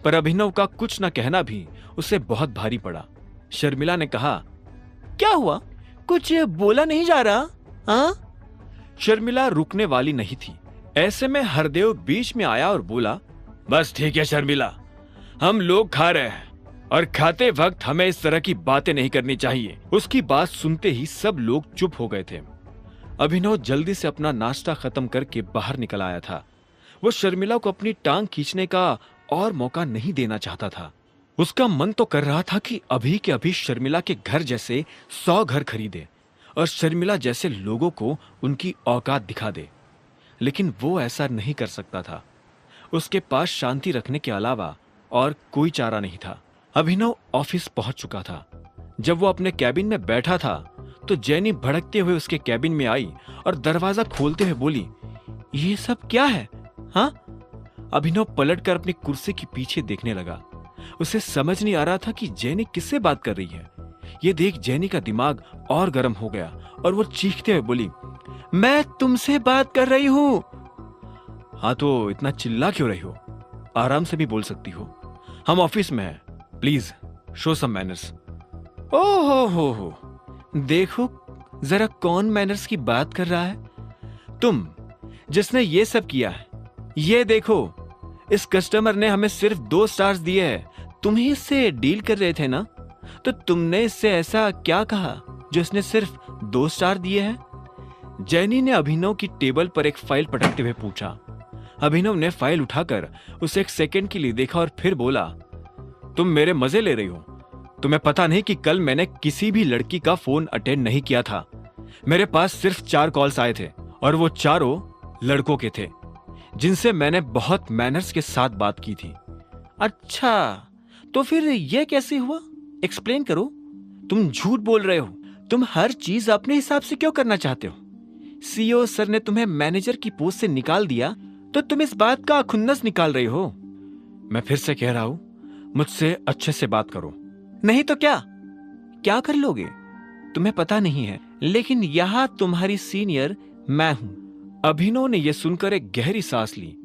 B: पर अभिनव का कुछ न कहना भी उसे बहुत भारी पड़ा। शर्मिला ने कहा, क्या हुआ? कुछ बोला नहीं जा रहा? हाँ? शर्मिला रुकने वाली नहीं थी। ऐसे में हरदेव बीच में आया और बोला, बस ठीक है शर्मिला, हम लोग खा रहे हैं और खाते वक्त हमें इस तरह की बातें नहीं करनी चाहिए। उसकी बात सुनते ही सब लोग चुप हो गए थे। अभिनव जल्दी से अपना नाश्ता खत्म करके बाहर निकल आया था। वो शर्मिला को अपनी टांग खींचने का और मौका नहीं देना चाहता था। उसका मन तो कर रहा था कि अभी के अभी शर्मिला के घर जैसे 100 घर खरीदे और शर्मिला जैसे लोगों को उनकी औकात दिखा दे, लेकिन वो ऐसा नहीं कर सकता था। उसके पास शांति रखने के अलावा और कोई चारा नहीं था। अभिनव ऑफिस पहुंच चुका था। जब वो अपने कैबिन में बैठा था तो जैनी भड़कते हुए उसके कैबिन में आई और दरवाजा खोलते हुए बोली, ये सब क्या है? हाँ? अभिनव पलटकर अपनी कुर्सी के पीछे देखने लगा। उसे समझ नहीं आ रहा था कि जैनी किससे बात कर रही है। ये देख जैनी का दिमाग और गर्म हो गया और वो चीखते हुए बोली, मैं तुमसे बात कर रही हूं। हाँ तो इतना चिल्ला क्यों रही हो? आराम से भी बोल सकती हो। हम ऑफिस में हैं, प्लीज शो सम मैनर्स। ओहो हो, देखो जरा कौन मैनर्स की बात कर रहा है? तुम जिसने ये सब किया है। ये देखो, इस कस्टमर ने हमें सिर्फ 2 स्टार्स दिए हैं। तुम ही इससे डील कर रहे थे ना? तो तुमने इससे ऐसा क्या कहा जो इसने सिर्फ 2 स्टार दिए हैं? जैनी ने अभिनव की टेबल पर एक फाइल पटकते हुए पूछा। अभिनव ने फाइल उठाकर उसे एक सेकंड के लिए देखा और फिर बोला, तुम मेरे मजे ले रही हो? तुम्हें पता नहीं कि कल मैंने किसी भी लड़की का फोन अटेंड नहीं किया था। मेरे पास सिर्फ 4 कॉल्स आए थे और वो चारों
A: लड़कों के थे जिनसे मैंने बहुत मैनर्स के साथ बात की थी।
B: अच्छा, तो फिर ये कैसे हुआ? एक्सप्लेन करो। तुम झूठ बोल रहे हो। तुम हर चीज अपने हिसाब से क्यों करना चाहते हो? सीईओ सर ने तुम्हें मैनेजर की पोस्ट से निकाल दिया तो तुम इस बात का खुन्नस निकाल रहे हो।
A: मैं फिर से कह रहा हूं, मुझसे अच्छे से बात करो।
B: नहीं तो क्या कर लोगे? तुम्हें पता नहीं है, लेकिन यहां तुम्हारी सीनियर मैं हूं।
A: अभिनव ने यह सुनकर एक गहरी सांस ली।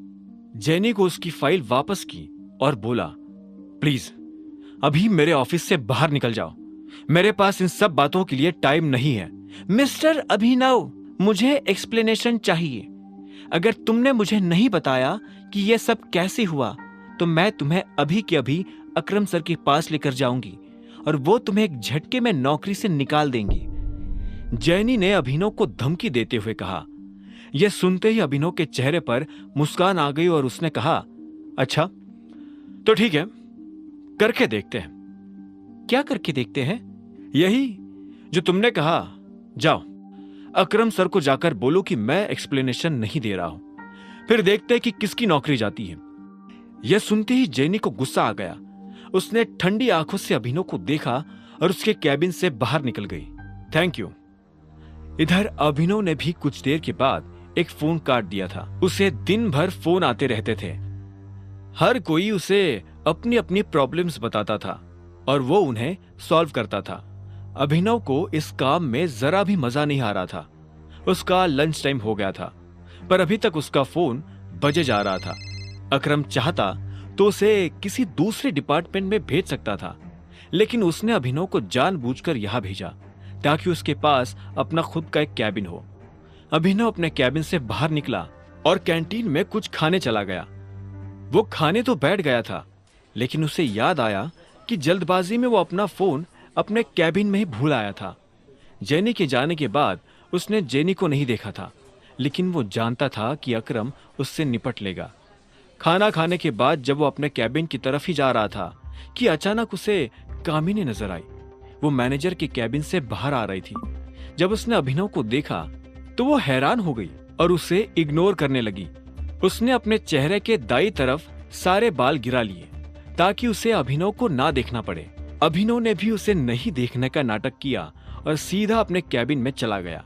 A: जेनी को उसकी फाइल वापस की और बोला, प्लीज अभी मेरे ऑफिस से बाहर निकल जाओ। मेरे पास इन सब बातों के लिए टाइम नहीं है।
B: मिस्टर अभिनव, मुझे एक्सप्लेनेशन चाहिए। अगर तुमने मुझे नहीं बताया कि यह सब कैसे हुआ तो मैं तुम्हें अभी के अभी अकरम सर के पास लेकर जाऊंगी और वो तुम्हें एक झटके में नौकरी से निकाल देंगी।
A: जैनी ने अभिनव को धमकी देते हुए कहा। यह सुनते ही अभिनव के चेहरे पर मुस्कान आ गई और उसने कहा, अच्छा तो ठीक है, करके देखते हैं।
B: क्या करके देखते हैं?
A: यही जो तुमने कहा। जाओ, अकरम सर को जाकर बोलो कि मैं एक्सप्लेनेशन नहीं दे रहा हूं, फिर देखते हैं कि किसकी नौकरी जाती है। यह सुनते ही जेनी को गुस्सा आ गया। उसने ठंडी आंखों से अभिनव को देखा और उसके कैबिन से बाहर निकल गई। Thank you. इधर अभिनव ने भी कुछ देर के बाद एक फोन काट दिया था। उसे दिन भर फोन आते रहते थे। हर कोई उसे अपनी अपनी प्रॉब्लम्स बताता था और वो उन्हें सॉल्व करता था। अभिनव को इस काम में जरा भी मजा नहीं आ रहा था। उसका लंच टाइम हो गया था, पर अभी तक उसका फोन बजे जा रहा था। अकरम चाहता तो उसे किसी दूसरे डिपार्टमेंट में भेज सकता था, लेकिन उसने अभिनव को जानबूझकर यहां भेजा ताकि उसके पास अपना खुद का एक कैबिन हो। अभिनव अपने कैबिन से बाहर निकला और कैंटीन में कुछ खाने चला गया। वो खाने तो बैठ गया था, लेकिन उसे याद आया कि जल्दबाजी में वो अपना फोन अपने कैबिन में ही भूल आया था। जेनी के जाने के बाद उसने जेनी को नहीं देखा था, लेकिन वो जानता था कि अकरम उससे निपट लेगा। खाना खाने के बाद जब वो अपने कैबिन की तरफ ही जा रहा था कि अचानक उसे कामिनी नजर आई। वो मैनेजर के कैबिन से बाहर आ रही थी। जब उसने अभिनव को देखा तो वो हैरान हो गई और उसे इग्नोर करने लगी। उसने अपने चेहरे के दाईं तरफ सारे बाल गिरा लिए ताकि उसे अभिनव को ना देखना पड़े। अभिनव ने भी उसे नहीं देखने का नाटक किया और सीधा अपने कैबिन में चला गया।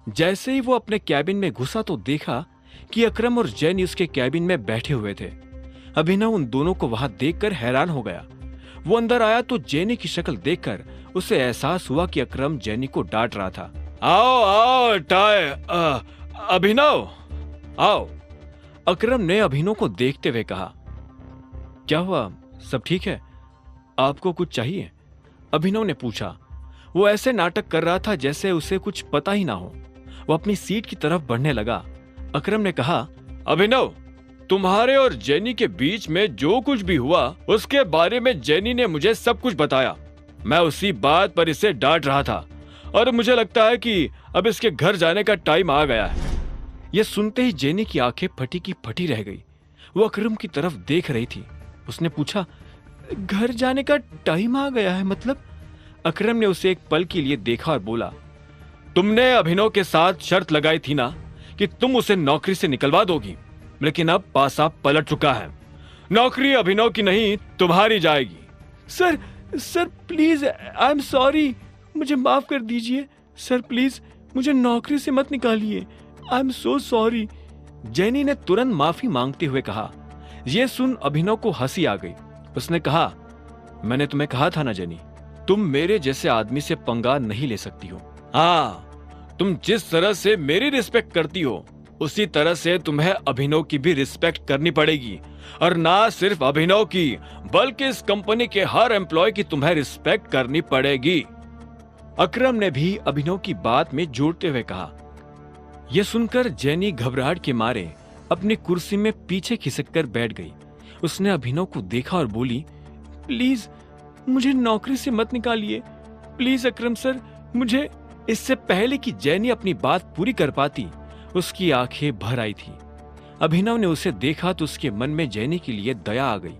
A: जैसे ही वो अपने कैबिन में घुसा तो देखा कि अकरम और जेनी उसके कैबिन में बैठे हुए थे। अभिनव उन दोनों को वहां देखकर हैरान हो गया। वो अंदर आया तो जेनी की शक्ल देखकर उसे एहसास हुआ कि अकरम जेनी को डांट रहा था। आओ आओ टाय, अभिनव आओ। अकरम ने अभिनव को देखते हुए कहा, क्या हुआ, सब ठीक है? आपको कुछ चाहिए? अभिनव ने पूछा। वो ऐसे नाटक कर रहा था जैसे उसे कुछ पता ही ना हो। वो अपनी सीट की तरफ बढ़ने लगा। अकरम ने कहा, अभिनव, तुम्हारे और जेनी के बीच में जो कुछ भी हुआ उसके बारे में जेनी ने मुझे सब कुछ बताया। मैं उसी बात पर इसे डांट रहा था और मुझे लगता है कि अब इसके घर जाने का टाइम आ गया है। यह सुनते ही जेनी की आंखें फटी की फटी रह गई। वो अकरम की तरफ देख रही थी। उसने पूछा, घर जाने का टाइम आ गया है मतलब? अकरम ने उसे एक पल के लिए देखा और बोला, तुमने अभिनव के साथ शर्त लगाई थी ना कि तुम उसे नौकरी से निकलवा दोगी, लेकिन अब पासा पलट चुका है। नौकरी अभिनव की नहीं तुम्हारी जाएगी।
B: Sir please, I am sorry, मुझे माफ कर दीजिए। सर प्लीज मुझे नौकरी से मत निकालिए। I am so sorry.
A: Jenny ने तुरंत माफी मांगते हुए कहा। यह सुन अभिनव को हंसी आ गई। उसने कहा, मैंने तुम्हें कहा था ना जेनी, तुम मेरे जैसे आदमी से पंगा नहीं ले सकती हो। हाँ, तुम जिस तरह से मेरी रिस्पेक्ट करती हो उसी तरह से तुम्हें अभिनव की भी रिस्पेक्ट करनी पड़ेगी, और ना सिर्फ अभिनव की बल्कि इस कंपनी के हर एम्प्लॉय की तुम्हें रिस्पेक्ट करनी पड़ेगी। अकरम ने भी अभिनव की बात में जोड़ते हुए कहा। यह सुनकर जेनी घबराहट के मारे अपनी कुर्सी में पीछे खिसककर बैठ गई। उसने अभिनव को देखा और बोली, प्लीज मुझे नौकरी से मत निकालिए। प्लीज अकरम सर, मुझे। इससे पहले कि जेनी अपनी बात पूरी कर पाती उसकी आंखें भर आई थी। अभिनव ने उसे देखा तो उसके मन में जेनी के लिए दया आ गई।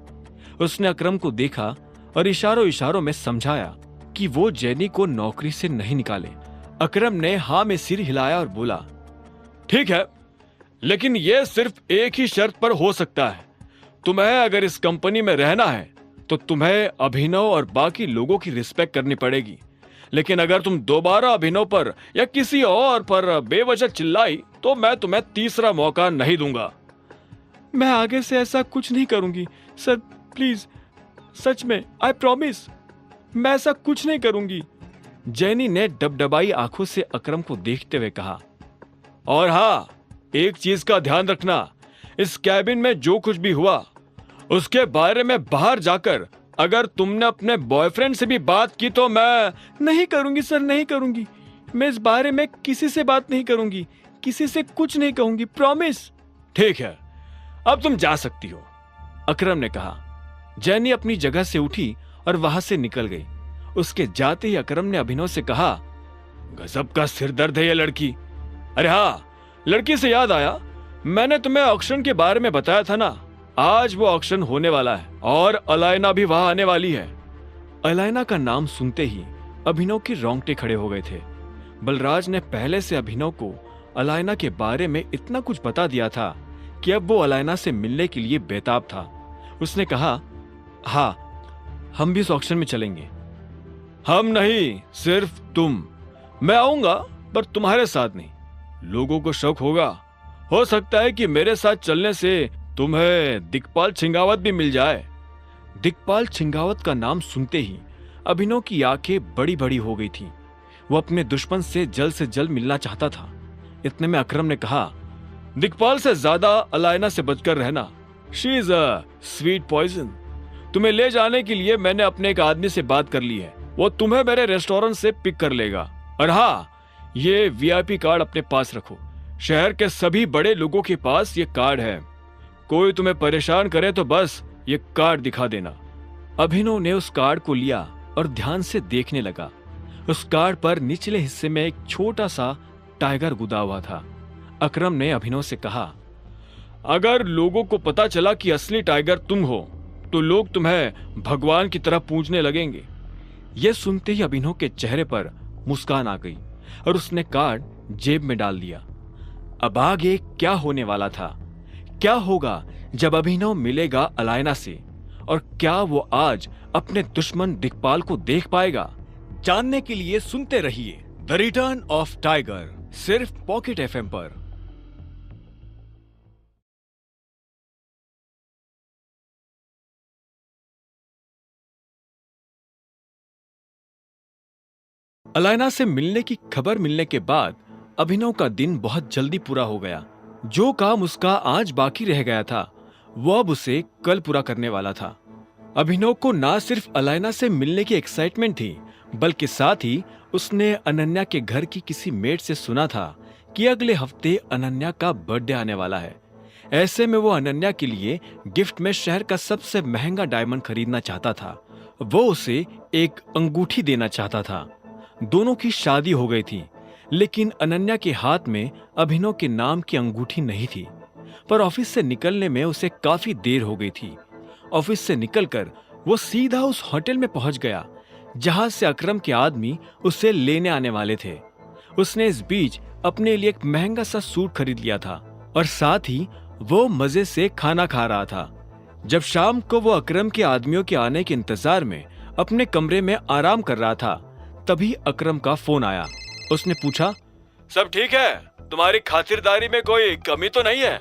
A: उसने अकरम को देखा और इशारों इशारों में समझाया कि वो जेनी को नौकरी से नहीं निकाले। अकरम ने हाँ में सिर हिलाया और बोला, ठीक है, लेकिन यह सिर्फ एक ही शर्त पर हो सकता है। तुम्हें अगर इस कंपनी में रहना है तो तुम्हें अभिनव और बाकी लोगों की रिस्पेक्ट करनी पड़ेगी। लेकिन अगर तुम दोबारा अभिनव पर या किसी और पर बेवजह चिल्लाई तो मैं तुम्हें तीसरा मौका नहीं दूंगा।
B: मैं आगे से ऐसा कुछ नहीं करूंगी सर, प्लीज, सच में, आई प्रॉमिस, मैं ऐसा कुछ नहीं करूंगी।
A: जैनी ने डबडबाई आंखों से अकरम को देखते हुए कहा, और हाँ, एक चीज का ध्यान रखना, इस कैबिन में जो कुछ भी हुआ उसके बारे में बाहर जाकर अगर तुमने अपने बॉयफ्रेंड से भी बात की तो मैं
B: नहीं करूंगी सर, नहीं करूंगी। मैं इस बारे में किसी से बात नहीं करूंगी, किसी से कुछ नहीं कहूंगी, प्रॉमिस।
A: ठीक है, अब तुम जा सकती हो, अकरम ने कहा। जैनी अपनी जगह से उठी और वहां से निकल गई। उसके जाते ही अकरम ने अभिनव से कहा, गजब का सिरदर्द है ये लड़की। अरे हाँ, लड़की से याद आया, मैंने तुम्हें ऑक्शन के बारे में बताया था ना, आज वो ऑक्शन होने वाला है और अलायना भी वहां आने वाली है। अलायना का नाम सुनते ही अभिनव के रोंगटे खड़े हो गए थे। बलराज ने पहले से अभिनव को अलायना के बारे में इतना कुछ बता दिया था कि अब वो अलायना से मिलने के लिए बेताब था। उसने कहा, हाँ, हम भी इस ऑक्शन में चलेंगे। हम नहीं, सिर्फ तुम। मैं आऊंगा पर तुम्हारे साथ नहीं। लोगों को शक होगा, हो सकता है कि मेरे साथ चलने से तुम्हें दिक्पाल छिंगावत भी मिल जाए। दिक्पाल छिंगावत का नाम सुनते ही अभिनव की आंखें बड़ी बड़ी हो गई थीं। वो अपने दुश्मन से जल्द मिलना चाहता था। इतने में अकरम ने कहा, दिक्पाल से ज्यादा अलायना से बचकर रहना। She is a sweet poison. तुम्हें ले जाने के लिए मैंने अपने एक आदमी से बात कर ली है, वो तुम्हें मेरे रेस्टोरेंट से पिक कर लेगा। और हाँ, ये वीआईपी कार्ड अपने पास रखो। शहर के सभी बड़े लोगों के पास ये कार्ड है। कोई तुम्हें परेशान करे तो बस ये कार्ड दिखा देना। अभिनव ने उस कार्ड को लिया और ध्यान से देखने लगा। उस कार्ड पर निचले हिस्से में एक छोटा सा टाइगर गुदा हुआ था। अकरम ने अभिनव से कहा, अगर लोगों को पता चला कि असली टाइगर तुम हो तो लोग तुम्हें भगवान की तरह पूजने लगेंगे। यह सुनते ही अभिनव के चेहरे पर मुस्कान आ गई और उसने कार्ड जेब में डाल दिया। अब आगे क्या होने वाला था? क्या होगा जब अभिनव मिलेगा अलायना से? और क्या वो आज अपने दुश्मन दिक्पाल को देख पाएगा? जानने के लिए सुनते रहिए द रिटर्न ऑफ टाइगर, सिर्फ पॉकेट एफएम पर। अलायना से मिलने की खबर मिलने के बाद अभिनव का दिन बहुत जल्दी पूरा हो गया। जो काम उसका आज बाकी रह गया था वो अब उसे कल पूरा करने वाला था। अभिनव को ना सिर्फ अलायना से मिलने की एक्साइटमेंट थी, बल्कि साथ ही उसने अनन्या के घर की किसी मेड से सुना था कि अगले हफ्ते अनन्या का बर्थडे आने वाला है। ऐसे में वो अनन्या के लिए गिफ्ट में शहर का सबसे महंगा डायमंड खरीदना चाहता था। वो उसे एक अंगूठी देना चाहता था। दोनों की शादी हो गई थी, लेकिन अनन्या के हाथ में अभिनव के नाम की अंगूठी नहीं थी। पर ऑफिस से निकलने में उसे काफी देर हो गई थी। ऑफिस से निकलकर वो सीधा उस होटल में पहुंच गया जहां से अकरम के आदमी उसे लेने आने वाले थे। उसने इस बीच अपने लिए एक महंगा सा सूट खरीद लिया था और साथ ही वो मजे से खाना खा रहा था। जब शाम को वो अकरम के आदमियों के आने के इंतजार में अपने कमरे में आराम कर रहा था, तभी अकरम का फोन आया। उसने पूछा, सब ठीक है? तुम्हारी खातिरदारी में कोई कमी तो नहीं है?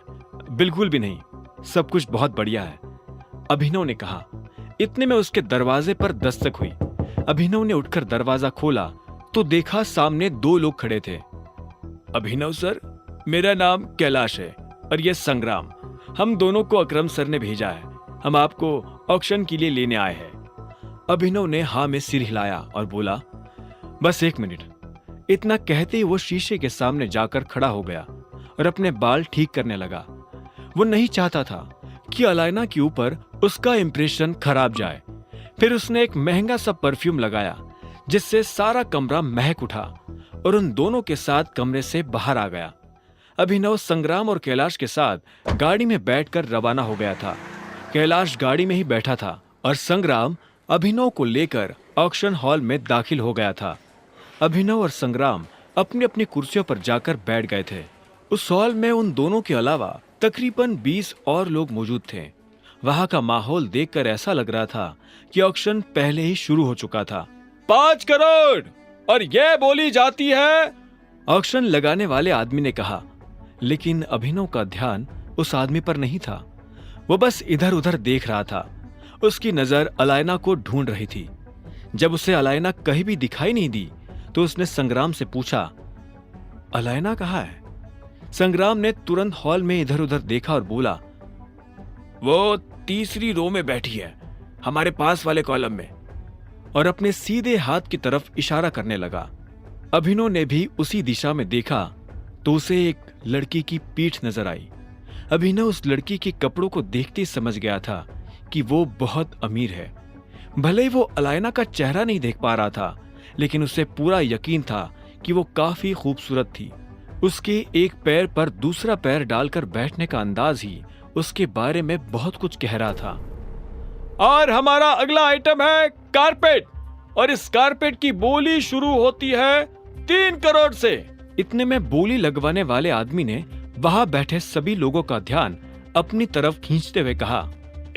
A: बिल्कुल भी नहीं, सब कुछ बहुत बढ़िया है, अभिनव ने कहा। इतने में उसके दरवाजे पर दस्तक हुई। अभिनव ने उठकर दरवाजा खोला तो देखा सामने दो लोग खड़े थे। अभिनव सर, मेरा नाम कैलाश है और ये संग्राम। हम दोनों को अकरम सर ने भेजा है। हम आपको ऑक्शन के लिए लेने आए हैं। अभिनव ने हाँ में सिर हिलाया और बोला, बस एक मिनट। इतना कहते ही वो शीशे के सामने जाकर खड़ा हो गया और अपने बाल ठीक करने लगा। वो नहीं चाहता था कि अलायना के ऊपर उसका इंप्रेशन खराब जाए। फिर उसने एक महंगा सा परफ्यूम लगाया जिससे सारा कमरा महक उठा और उन दोनों के साथ कमरे से बाहर आ गया। अभिनव संग्राम और कैलाश के साथ गाड़ी में बैठकर रवाना हो गया था। कैलाश गाड़ी में ही बैठा था और संग्राम अभिनव को लेकर ऑक्शन हॉल में दाखिल हो गया था। अभिनव और संग्राम अपनी अपनी कुर्सियों पर जाकर बैठ गए थे। उस हॉल में उन दोनों के अलावा तकरीबन 20 और लोग मौजूद थे। वहां का माहौल देखकर ऐसा लग रहा था कि ऑक्शन पहले ही शुरू हो चुका था। 5 करोड़ और ये बोली जाती है, ऑक्शन लगाने वाले आदमी ने कहा। लेकिन अभिनव का ध्यान उस आदमी पर नहीं था। वो बस इधर उधर देख रहा था। उसकी नजर अलायना को ढूंढ रही थी। जब उसे अलायना कहीं भी दिखाई नहीं दी तो उसने संग्राम से पूछा, अलायना कहाँ है? संग्राम ने तुरंत हॉल में इधर उधर देखा और बोला, वो तीसरी रो में बैठी है, हमारे पास वाले कॉलम में, और अपने सीधे हाथ की तरफ इशारा करने लगा। अभिनव ने भी उसी दिशा में देखा तो उसे एक लड़की की पीठ नजर आई। अभिनव उस लड़की के कपड़ों को देखते ही समझ गया था कि वो बहुत अमीर है। भले ही वो अलायना का चेहरा नहीं देख पा रहा था, लेकिन उसे पूरा यकीन था कि वो काफी खूबसूरत थी। उसके एक पैर पर दूसरा पैर डालकर बैठने का अंदाज ही उसके बारे में बहुत कुछ कह रहा था। और हमारा अगला आइटम है कारपेट, और इस कारपेट की बोली शुरू होती है 3 करोड़ से। इतने में बोली लगवाने वाले आदमी ने वहां बैठे सभी लोगों का ध्यान अपनी तरफ खींचते हुए कहा,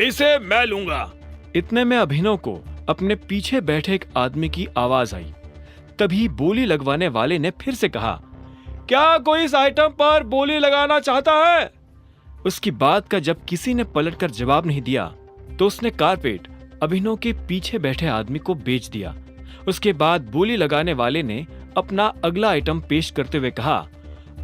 A: इसे मैं लूंगा। इतने में अभिनव को अपने पीछे बैठे एक आदमी की आवाज आई। तभी बोली लगवाने वाले ने फिर से कहा, क्या कोई इस आइटम पर बोली लगाना चाहता है? उसकी बात का जब किसी ने पलटकर जवाब नहीं दिया तो उसने कारपेट अभिनव के पीछे बैठे आदमी को बेच दिया। उसके बाद बोली लगाने वाले ने अपना अगला आइटम पेश करते हुए कहा,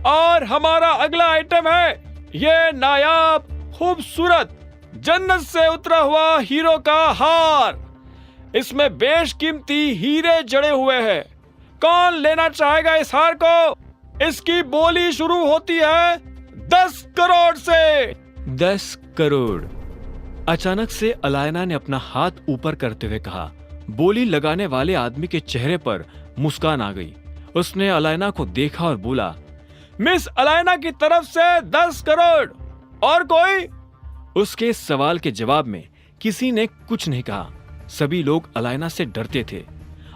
A: और हमारा अगला आइटम है ये नायाब, खूबसूरत, जन्नत से उतरा हुआ हीरो का हार। इसमें बेशकीमती हीरे जड़े हुए हैं। कौन लेना चाहेगा इस हार को? इसकी बोली शुरू होती है 10 करोड़ से। 10 करोड़। अचानक से अलायना ने अपना हाथ ऊपर करते हुए कहा। बोली लगाने वाले आदमी के चेहरे पर मुस्कान आ गई। उसने अलायना को देखा और बोला, मिस अलायना की तरफ से 10 करोड़। और कोई? उसके इस सवाल के जवाब में किसी ने कुछ नहीं कहा। सभी लोग अलायना से डरते थे।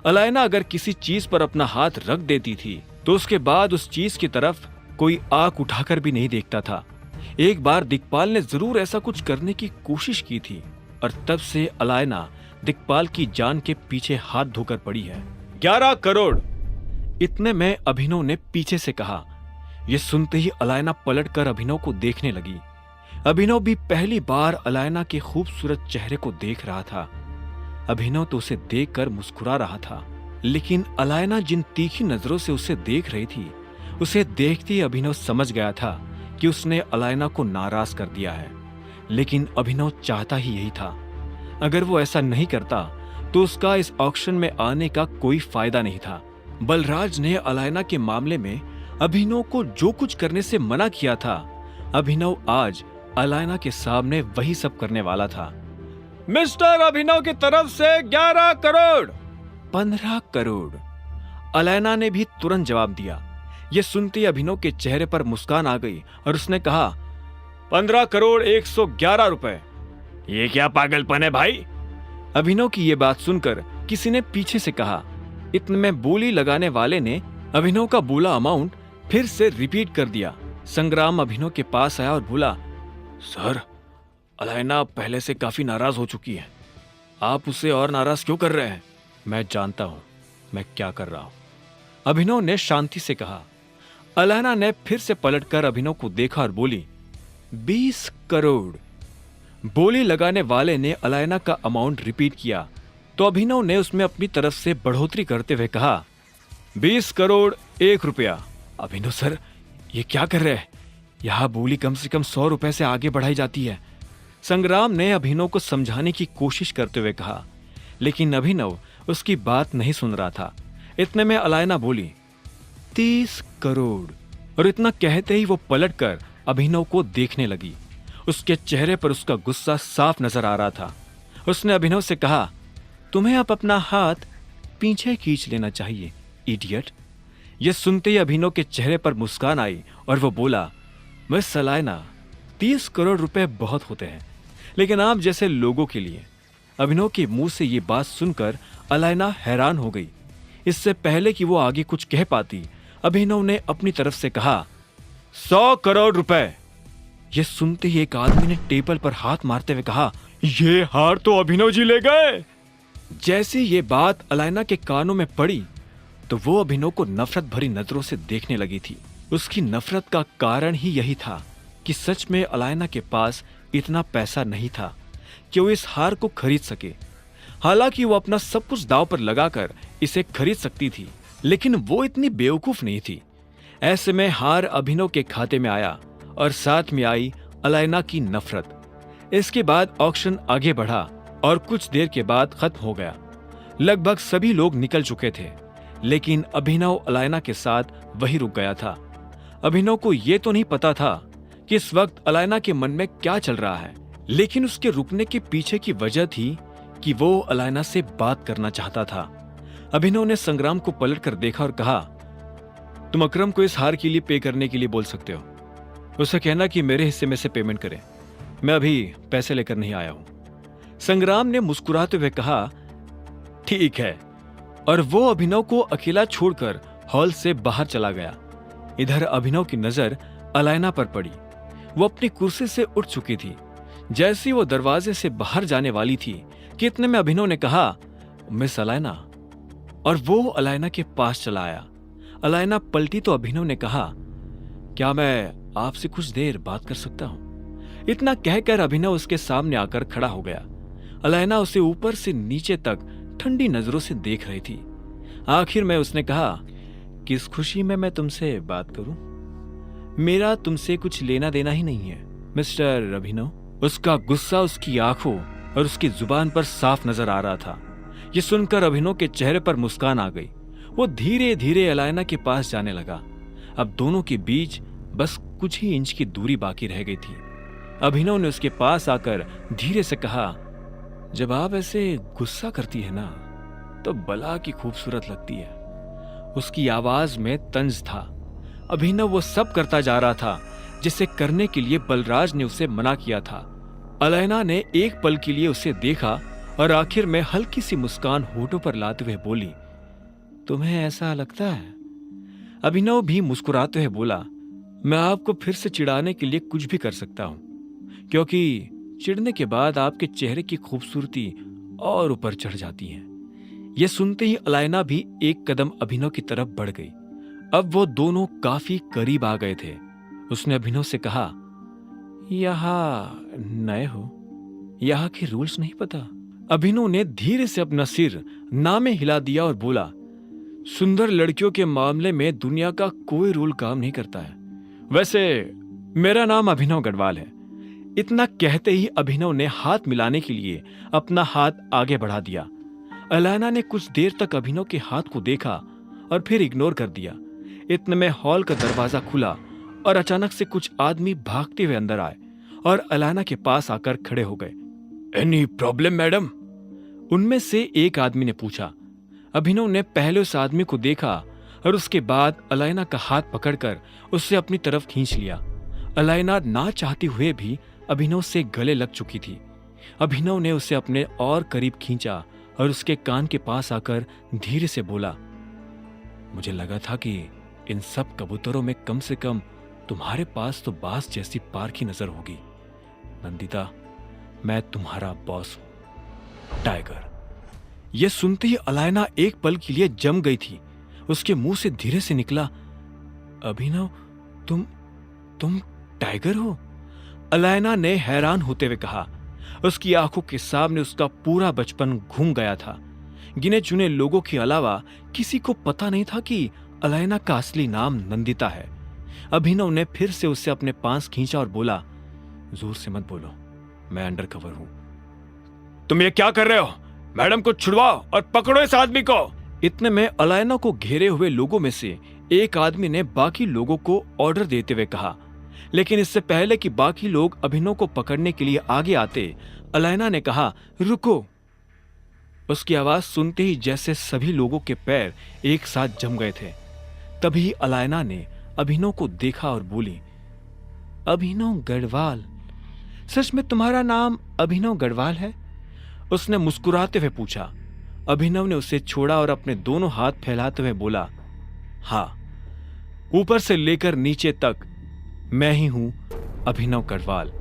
A: अलायना अगर किसी चीज पर अपना हाथ रख देती थी तो उसके बाद उस चीज की तरफ कोई आंख उठाकर भी नहीं देखता था। एक बार दिक्पाल ने जरूर ऐसा कुछ करने की कोशिश की थी और तब से अलायना दिक्पाल की जान के पीछे हाथ धोकर पड़ी है। 11 करोड़। इतने में अभिनव ने पीछे से कहा। यह सुनते ही अलायना पलटकर अभिनव को देखने लगी। अभिनव भी पहली बार अलायना के खूबसूरत चेहरे को देख रहा था। अभिनव तो उसे देखकर मुस्कुरा रहा था, लेकिन अलायना जिन तीखी नजरों से उसे देख रही थी, उसे देखते ही अभिनव समझ गया था कि उसने अलायना को नाराज कर दिया है। लेकिन अभिनव चाहता ही यही था। अगर वो ऐसा नहीं करता तो उसका इस ऑक्शन में आने का कोई फायदा नहीं था। बलराज ने अलायना के मामले में अभिनव को जो कुछ करने से मना किया था, अभिनव आज अलायना के सामने वही सब करने वाला था। मिस्टर अभिनव की तरफ से 11 करोड़। 15 करोड़। अलायना ने भी तुरंत जवाब दिया। यह सुनते ही अभिनव के चेहरे पर मुस्कान आ गई और उसने कहा, 15 करोड़ 111 रुपए। ये क्या पागलपन है भाई? अभिनव की यह बात सुनकर किसी ने पीछे से कहा। इतने में बोली लगाने वाले ने अभिनव का बोला अमाउंट फिर से रिपीट कर दिया। संग्राम अभिनव के पास आया और बोला, सर, अलायना पहले से काफी नाराज हो चुकी है। आप उसे और नाराज क्यों कर रहे हैं? मैं जानता हूं मैं क्या कर रहा हूं, अभिनव ने शांति से कहा। अलायना ने फिर से पलटकर अभिनव को देखा और बोली, 20 करोड़। बोली लगाने वाले ने अलायना का अमाउंट रिपीट किया तो अभिनव ने उसमें अपनी तरफ से बढ़ोतरी करते हुए कहा, 20 करोड़ 1 रुपया। अभिनव सर, ये क्या कर रहे हैं? यहां बोली कम से कम 100 रुपए से आगे बढ़ाई जाती है। संग्राम ने अभिनव को समझाने की कोशिश करते हुए कहा, लेकिन अभिनव उसकी बात नहीं सुन रहा था। इतने में अलायना बोली, 30 करोड़। और इतना कहते ही वो पलटकर अभिनव को देखने लगी। उसके चेहरे पर उसका गुस्सा साफ नजर आ रहा था। उसने अभिनव से कहा, तुम्हें अब अपना हाथ पीछे खींच लेना चाहिए, इडियट। यह सुनते ही अभिनव के चेहरे पर मुस्कान आई और वो बोला, मिस अलायना, 30 करोड़ रुपए बहुत होते हैं, लेकिन आप जैसे लोगों के लिए। अभिनव के मुंह से ये बात सुनकर अलायना हैरान हो गई। इससे पहले कि वो आगे कुछ कह पाती, अभिनव ने अपनी तरफ से कहा, 100 करोड़ रुपए। ये सुनते ही एक आदमी ने टेबल पर हाथ मारते हुए कहा, ये हार तो अभिनव जी ले गए। जैसे ये बात अलायना के कानों में पड़ी तो वो अभिनव को नफरत भरी नजरों से देखने लगी थी। उसकी नफरत का कारण ही यही था कि सच में अलायना के पास इतना पैसा नहीं था कि वो इस हार को खरीद सके। हालांकि वो अपना सब कुछ दांव पर लगाकर इसे खरीद सकती थी, लेकिन वो इतनी बेवकूफ नहीं थी। ऐसे में हार अभिनव के खाते में आया और साथ में आई अलायना की नफरत। इसके बाद ऑक्शन आगे बढ़ा और कुछ देर के बाद खत्म हो गया। लगभग सभी लोग निकल चुके थे, लेकिन अभिनव अलायना के साथ वही रुक गया था। अभिनव को यह तो नहीं पता था कि इस वक्त अलायना के मन में क्या चल रहा है, लेकिन उसके रुकने के पीछे की वजह थी कि वो अलायना से बात करना चाहता था। अभिनव ने संग्राम को पलटकर देखा और कहा, तुम अकरम को इस हार के लिए पे करने के लिए बोल सकते हो। उसे कहना कि मेरे हिस्से में से पेमेंट करे। मैं अभी पैसे लेकर नहीं आया हूं। संग्राम ने मुस्कुराते हुए कहा, ठीक है। और वो अभिनव को अकेला छोड़कर हॉल से बाहर चला गया। इधर अभिनव की नजर अलायना पर पड़ी। वो अपनी कुर्सी से उठ चुकी थी। जैसे वो दरवाजे से बाहर जाने वाली थी कि इतने में अभिनव ने कहा, मिस अलायना। और वो अलायना के पास चला आया। अलायना पलटी तो अभिनव ने कहा, क्या मैं आपसे कुछ देर बात कर सकता हूं? इतना कहकर अभिनव उसके सामने आकर खड़ा हो गया। अलायना उसे ऊपर से नीचे तक ठंडी नजरों से देख रही थी। आखिर में उसने कहा, किस खुशी में मैं तुमसे बात करूं? मेरा तुमसे कुछ लेना देना ही नहीं है मिस्टर अभिनव। उसका गुस्सा उसकी आंखों और उसकी जुबान पर साफ नजर आ रहा था। ये सुनकर अभिनव के चेहरे पर मुस्कान आ गई। वो धीरे धीरे अलायना के पास जाने लगा। अब दोनों के बीच बस कुछ ही इंच की दूरी बाकी रह गई थी। अभिनव ने उसके पास आकर धीरे से कहा, जब आप ऐसे गुस्सा करती है ना तो बला की खूबसूरत लगती है। उसकी आवाज में तंज था। अभिनव वो सब करता जा रहा था जिसे करने के लिए बलराज ने उसे मना किया था। अलायना ने एक पल के लिए उसे देखा और आखिर में हल्की सी मुस्कान होठों पर लाते हुए बोली, तुम्हें ऐसा लगता है? अभिनव भी मुस्कुराते हुए बोला, मैं आपको फिर से चिढ़ाने के लिए कुछ भी कर सकता हूं, क्योंकि चिढ़ने के बाद आपके चेहरे की खूबसूरती और ऊपर चढ़ जाती है। यह सुनते ही अलायना भी एक कदम अभिनव की तरफ बढ़ गई। अब वो दोनों काफी करीब आ गए थे। उसने अभिनव से कहा, यहाँ नए हो, यहाँ के रूल्स नहीं पता? अभिनव ने धीरे से अपना सिर ना में हिला दिया और बोला, सुंदर लड़कियों के मामले में दुनिया का कोई रूल काम नहीं करता है। वैसे मेरा नाम अभिनव गढ़वाल है। इतना कहते ही अभिनव ने हाथ मिलाने के लिए अपना हाथ आगे बढ़ा दिया। अलायना ने कुछ देर तक अभिनव के हाथ को देखा और फिर इग्नोर कर दिया। इतने में हॉल का दरवाजा खुला और अचानक से कुछ आदमी भागते हुए अंदर आए और अलायना के पास आकर खड़े हो गए। Any problem madam? उनमें से एक आदमी ने पूछा। अभिनव ने पहले उस आदमी को देखा और उसके बाद अलायना का हाथ पकड़कर उससे अपनी तरफ खींच लिया। अलायना ना चाहते हुए भी अभिनव से गले लग चुकी थी। अभिनव ने उसे अपने और करीब खींचा और उसके कान के पास आकर धीरे से बोला, मुझे लगा था कि इन सब कबूतरों में कम से कम तुम्हारे पास तो बास जैसी पारखी नजर होगी। नंदिता, मैं तुम्हारा बॉस हूं, टाइगर। यह सुनते ही अलायना एक पल के लिए जम गई थी। उसके मुंह से धीरे से निकला, अभिनव, तुम टाइगर हो? अलायना ने हैरान होते हुए कहा। उसकी आंखों के सामने उसका पूरा बचपन घूम गया था। गिने चुने लोगों के अलावा किसी को पता नहीं था कि अलायना का असली नाम नंदिता है। अभिनव ने फिर से उससे अपने पास खींचा और बोला, जोर से मत बोलो, मैं अंडर कवर हूं। तुम ये क्या कर रहे हो? मैडम को छुड़वाओ और पकड़ो इस आदमी को। इतने में अलायना को घेरे हुए लोगों में से एक आदमी ने बाकी लोगों को ऑर्डर देते हुए कहा, लेकिन इससे पहले कि बाकी लोग अभिनव को पकड़ने के लिए आगे आते, अलायना ने कहा, रुको। उसकी आवाज सुनते ही जैसे सभी लोगों के पैर एक साथ जम गए थे। तभी अलायना ने अभिनव को देखा और बोली, अभिनव गढ़वाल? सच में तुम्हारा नाम अभिनव गढ़वाल है? उसने मुस्कुराते हुए पूछा। अभिनव ने उसे छोड़ा और अपने दोनों हाथ फैलाते हुए बोला, हाँ, ऊपर से लेकर नीचे तक मैं ही हूं अभिनव करवाल।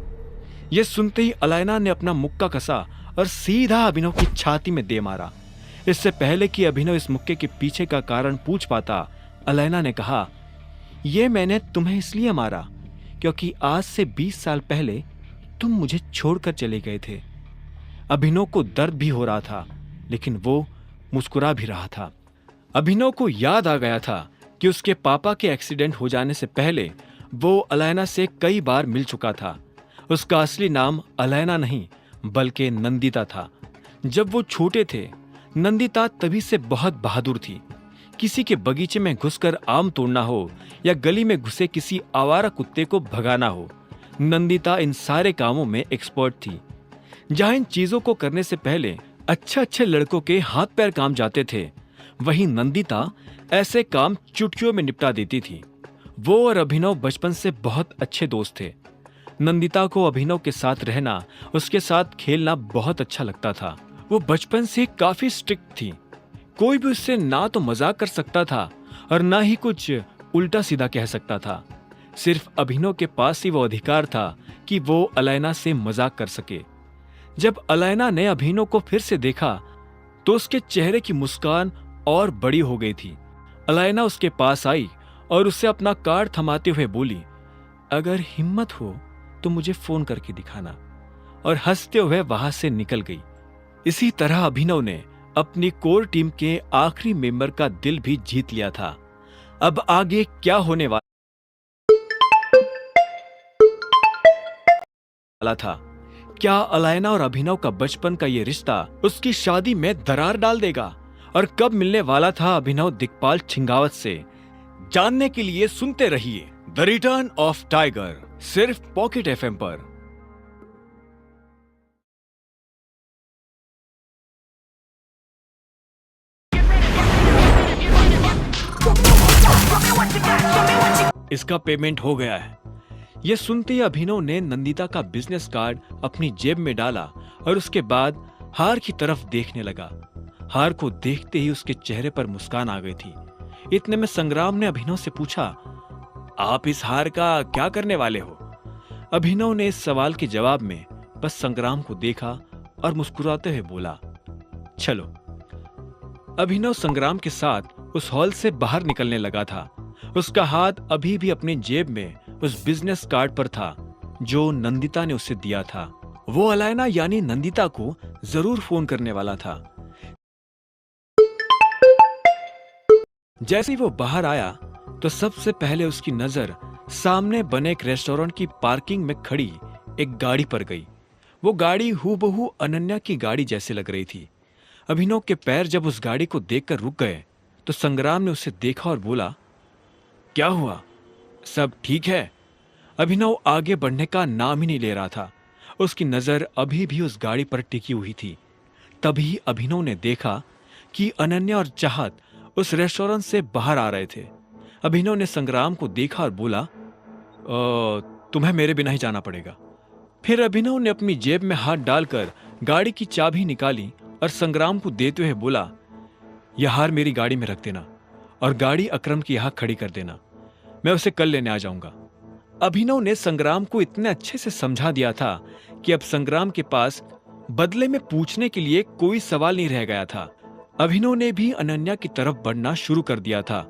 A: यह सुनते ही अलायना ने अपना मुक्का कसा और सीधा अभिनव की छाती में दे मारा। इससे पहले कि अभिनव इस मुक्के के पीछे का कारण पूछ पाता, अलायना ने कहा, यह मैंने तुम्हें इसलिए मारा क्योंकि आज से 20 साल पहले तुम मुझे छोड़कर चले गए थे। अभिनव को दर्द भी हो रहा था, लेकिन वो मुस्कुरा भी रहा था। अभिनव को याद आ गया था कि उसके पापा के एक्सीडेंट हो जाने से पहले वो अलायना से कई बार मिल चुका था। उसका असली नाम अलायना नहीं बल्कि नंदिता था। जब वो छोटे थे, नंदिता तभी से बहुत बहादुर थी। किसी के बगीचे में घुसकर आम तोड़ना हो या गली में घुसे किसी आवारा कुत्ते को भगाना हो, नंदिता इन सारे कामों में एक्सपर्ट थी। जहां इन चीजों को करने से पहले अच्छे लड़कों के हाथ पैर काम जाते थे, वहीं नंदिता ऐसे काम चुटकियों में निपटा देती थी। वो और अभिनव बचपन से बहुत अच्छे दोस्त थे। नंदिता को अभिनव के साथ रहना, उसके साथ खेलना बहुत अच्छा लगता था। वो बचपन से काफी स्ट्रिक्ट थी। कोई भी उससे ना तो मजाक कर सकता था और ना ही कुछ उल्टा सीधा कह सकता था। सिर्फ अभिनव के पास ही वो अधिकार था कि वो अलायना से मजाक कर सके। जब अलायना ने अभिनव को फिर से देखा तो उसके चेहरे की मुस्कान और बड़ी हो गई थी। अलायना उसके पास आई और उसे अपना कार्ड थमाते हुए बोली, अगर हिम्मत हो तो मुझे फोन करके दिखाना, और हंसते हुए वहां से निकल गई। इसी तरह अभिनव ने अपनी कोर टीम के आखिरी मेंबर का दिल भी जीत लिया था। अब आगे क्या होने वाला था? क्या अलायना और अभिनव का बचपन का ये रिश्ता उसकी शादी में दरार डाल देगा? और कब मिलने वाला था अभिनव दिक्पाल छिंगावत से? जानने के लिए सुनते रहिए द रिटर्न ऑफ टाइगर, सिर्फ पॉकेट एफएम पर। इसका पेमेंट हो गया है। यह सुनते ही अभिनव ने नंदिता का बिजनेस कार्ड अपनी जेब में डाला और उसके बाद हार की तरफ देखने लगा। हार को देखते ही उसके चेहरे पर मुस्कान आ गई थी। इतने में संग्राम ने अभिनव से पूछा, आप इस हार का क्या करने वाले हो? अभिनव ने इस सवाल के जवाब में बस संग्राम को देखा और मुस्कुराते हुए बोला, चलो। अभिनव संग्राम के साथ उस हॉल से बाहर निकलने लगा था। उसका हाथ अभी भी अपनी जेब में उस बिजनेस कार्ड पर था जो नंदिता ने उसे दिया था। वो अलायना यानी नंदिता को जरूर फोन करने वाला था। जैसे ही वो बाहर आया तो सबसे पहले उसकी नजर सामने बने एक रेस्टोरेंट की पार्किंग में खड़ी एक गाड़ी पर गई। वो गाड़ी हूबहू अनन्या की गाड़ी जैसे लग रही थी। अभिनव के पैर जब उस गाड़ी को देखकर रुक गए तो संग्राम ने उसे देखा और बोला, क्या हुआ, सब ठीक है? अभिनव आगे बढ़ने का नाम ही नहीं ले रहा था। उसकी नजर अभी भी उस गाड़ी पर टिकी हुई थी। तभी अभिनव ने देखा कि अनन्या और चाहत उस रेस्टोरेंट से बाहर आ रहे थे। अभिनव ने संग्राम को देखा और बोला, तुम्हें मेरे बिना ही जाना पड़ेगा। फिर अभिनव ने अपनी जेब में हाथ डालकर गाड़ी की चाबी निकाली और संग्राम को देते हुए बोला, यह हार मेरी गाड़ी में रख देना और गाड़ी अकरम की यहां खड़ी कर देना, मैं उसे कल लेने आ जाऊंगा। अभिनव ने संग्राम को इतने अच्छे से समझा दिया था कि अब संग्राम के पास बदले में पूछने के लिए कोई सवाल नहीं रह गया था। अभिनव ने भी अनन्या की तरफ बढ़ना शुरू कर दिया था।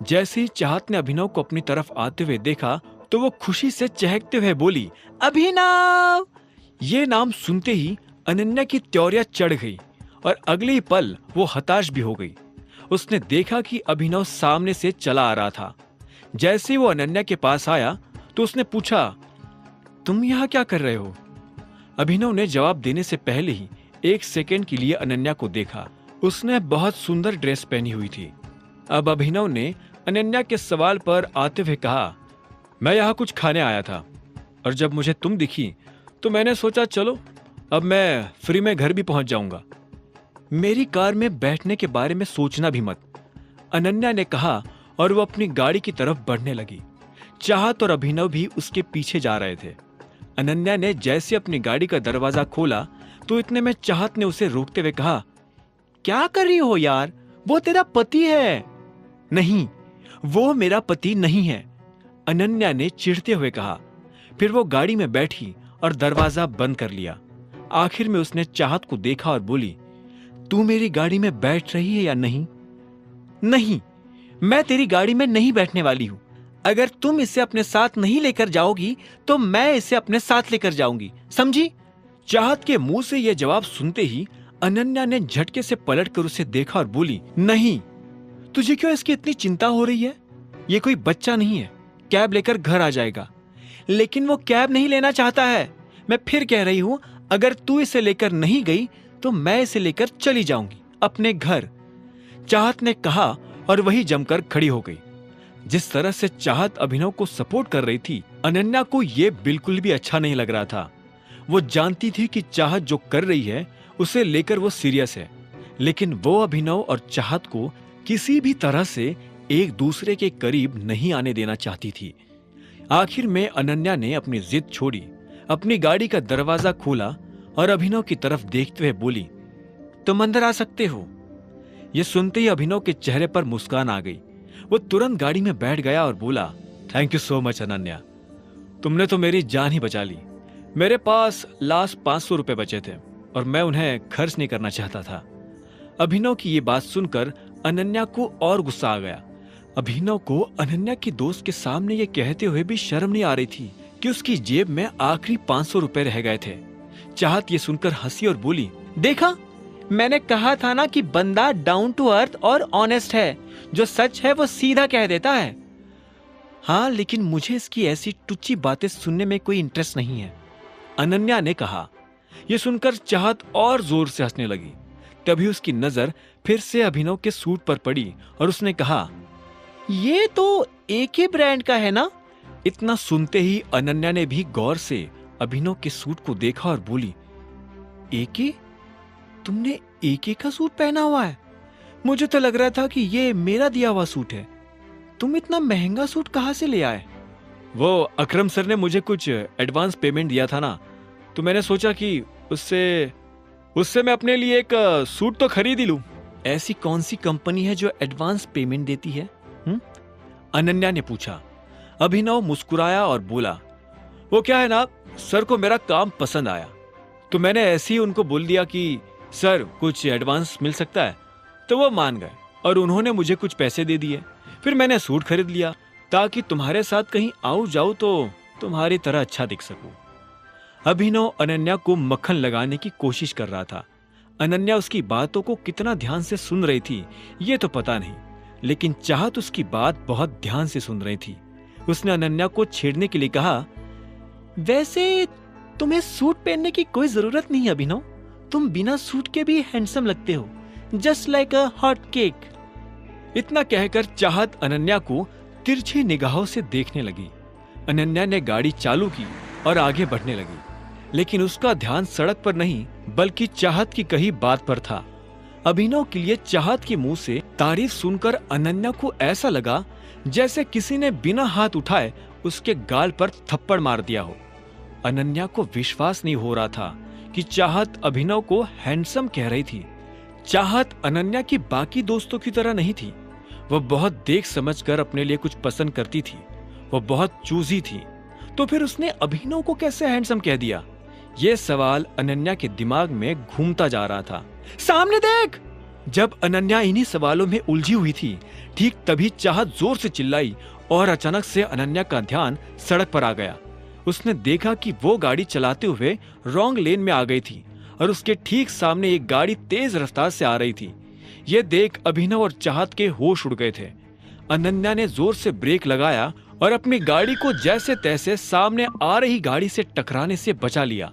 A: जैसे ही चाहत ने अभिनव को अपनी तरफ आते हुए देखा तो वो खुशी से चहकते हुए बोली, अभिनव। ये नाम सुनते ही अनन्या की त्योरिया चढ़ गई और अगले ही पल वो हताश भी हो गई। उसने देखा कि अभिनव सामने से चला आ रहा था। जैसे वो अनन्या के पास आया तो उसने पूछा, तुम यहाँ क्या कर रहे हो? अभिनव ने जवाब देने से पहले ही 1 सेकंड के लिए अनन्या को देखा। उसने बहुत सुंदर ड्रेस पहनी हुई थी। अब अभिनव ने अनन्या के सवाल पर आते हुए कहा, मैं यहाँ कुछ खाने आया था और जब मुझे तुम दिखी तो मैंने सोचा चलो अब मैं फ्री में घर भी पहुंच जाऊंगा। मेरी कार में बैठने के बारे में सोचना भी मत, अनन्या ने कहा और वो अपनी गाड़ी की तरफ बढ़ने लगी। चाहत और अभिनव भी उसके पीछे जा रहे थे। अनन्या ने जैसे अपनी गाड़ी का दरवाजा खोला तो इतने में चाहत ने उसे रोकते हुए कहा, क्या कर रही हो यार, वो तेरा पति है। नहीं, वो मेरा पति नहीं है,
B: अनन्या ने चिढ़ते हुए कहा। फिर वो गाड़ी में बैठी और दरवाजा बंद कर लिया। आखिर में उसने चाहत को देखा और बोली, तू मेरी गाड़ी में बैठ रही है या नहीं? नहीं, मैं तेरी गाड़ी में नहीं बैठने वाली हूं। अगर तुम इसे अपने साथ नहीं लेकर जाओगी तो मैं इसे अपने साथ लेकर जाऊंगी, समझी? चाहत के मुंह से यह जवाब सुनते ही अनन्या ने झटके से पलटकर उसे देखा और बोली, नहीं, तुझे क्यों इसकी इतनी चिंता हो रही है? ये कोई बच्चा नहीं है, कैब लेकर घर आ जाएगा। लेकिन वो कैब नहीं लेना चाहता है। मैं फिर कह रही हूं, अगर तू इसे लेकर नहीं गई तो मैं इसे लेकर चली जाऊंगी अपने घर, चाहत ने कहा और वही जमकर खड़ी हो गई। जिस तरह से चाहत अभिनव को सपोर्ट कर रही थी, अनन्या को यह बिल्कुल भी अच्छा नहीं लग रहा था। वो जानती थी कि चाहत जो कर रही है उसे लेकर वो सीरियस है, लेकिन वो अभिनव और चाहत को किसी भी तरह से एक दूसरे के करीब नहीं आने देना चाहती थी। आखिर में अनन्या ने अपनी जिद छोड़ी, अपनी गाड़ी का दरवाजा खोला और अभिनव की तरफ देखते हुए बोली, तुम अंदर आ सकते हो। यह सुनते ही अभिनव के चेहरे पर मुस्कान आ गई। वो तुरंत गाड़ी में बैठ गया और बोला, thank you so much Ananya, तुमने तो मेरी जान ही बचा ली। मेरे पास लास्ट 500 रुपए बचे थे और मैं उन्हें खर्च नहीं करना चाहता था। अभिनव की ये बात सुनकर अनन्या को और गुस्सा आ गया। अभिनव को अनन्या के दोस्त के सामने ये कहते हुए भी शर्म नहीं आ रही थी कि उसकी जेब में आखिरी 500 रुपए रह गए थे। चाहत ये सुनकर हंसी और बोली, देखा, मैंने कहा था ना कि बंदा डाउन टू अर्थ और ऑनेस्ट है, जो सच है वो सीधा कह देता है। हाँ, लेकिन मुझे इसकी ऐसी टुच्ची बातें सुनने में कोई इंटरेस्ट नहीं है, अनन्या ने कहा। यह सुनकर चाहत और जोर से हंसने लगी। तभी उसकी नजर फिर से अभिनव के सूट पर पड़ी और उसने कहा, ये तो एक ही ब्रांड का है ना? इतना सुनते ही अनन्या ने भी गौर से अभिनव के सूट को देखा और बोली, एके? तुमने एके का सूट पहना हुआ है? मुझे तो लग रहा था कि ये मेरा दिया हुआ सूट है। तुम इतना महंगा सूट कहां से ले आए? वो अकरम सर ने मुझे कुछ एडवांस पेमेंट दिया था ना, तो मैंने सोचा कि उससे मैं अपने लिए एक सूट तो खरीद ही लूं। ऐसी कौन सी कंपनी है जो एडवांस पेमेंट देती है? अनन्या ने पूछा। अभिनव मुस्कुराया और बोला, वो क्या है ना, सर को मेरा काम पसंद आया तो मैंने ऐसे ही उनको बोल दिया कि सर कुछ एडवांस मिल सकता है, तो वो मान गए और उन्होंने मुझे कुछ पैसे दे दिए। फिर मैंने सूट खरीद लिया ताकि तुम्हारे साथ कहीं आऊं जाऊं तो तुम्हारी तरह अच्छा दिख सकूं। अभिनव अनन्या को मक्खन लगाने की कोशिश कर रहा था। अनन्या उसकी बातों को कितना ध्यान से सुन रही थी ये तो पता नहीं, लेकिन चाहत उसकी बात बहुत ध्यान से सुन रही थी। उसने अनन्या को छेड़ने के लिए कहा, वैसे तुम्हें सूट पहनने की कोई जरूरत नहीं अभिनव, तुम बिना सूट के भी हैंडसम लगते हो, just like a hot cake. इतना कहकर चाहत अनन्या को तिरछी निगाहों से देखने लगी। अनन्या ने गाड़ी चालू की और आगे बढ़ने लगी, लेकिन उसका ध्यान सड़क पर नहीं बल्कि चाहत की कही बात पर था। अभिनव के लिए चाहत के मुंह से तारीफ सुनकर अनन्या को ऐसा लगा जैसे किसी ने बिना हाथ उठाए उसके गाल पर थप्पड़ मार दिया हो। अनन्या को विश्वास नहीं हो रहा था कि चाहत अभिनव को हैंडसम कह रही थी। चाहत अनन्या की बाकी दोस्तों की तरह नहीं थी। वह बहुत देख समझकर अपने लिए कुछ पसंद करती थी। वह बहुत चूजी थी, तो फिर उसने अभिनव को कैसे हैंडसम कह दिया? यह सवाल अनन्या के दिमाग में घूमता जा रहा था। सामने देख! जब अनन्या इन्हीं सवालों में उलझी हुई थी, ठीक तभी चाहत जोर से चिल्लाई और अचानक से अनन्या का ध्यान सड़क पर आ गया। उसने देखा कि वो गाड़ी चलाते हुए रॉन्ग लेन में आ गई थी और उसके ठीक सामने एक गाड़ी तेज रफ्तार से आ रही थी। यह देख अभिनव और चाहत के होश उड़ गए थे। अनन्या ने जोर से ब्रेक लगाया और अपनी गाड़ी को जैसे तैसे सामने आ रही गाड़ी से टकराने से बचा लिया।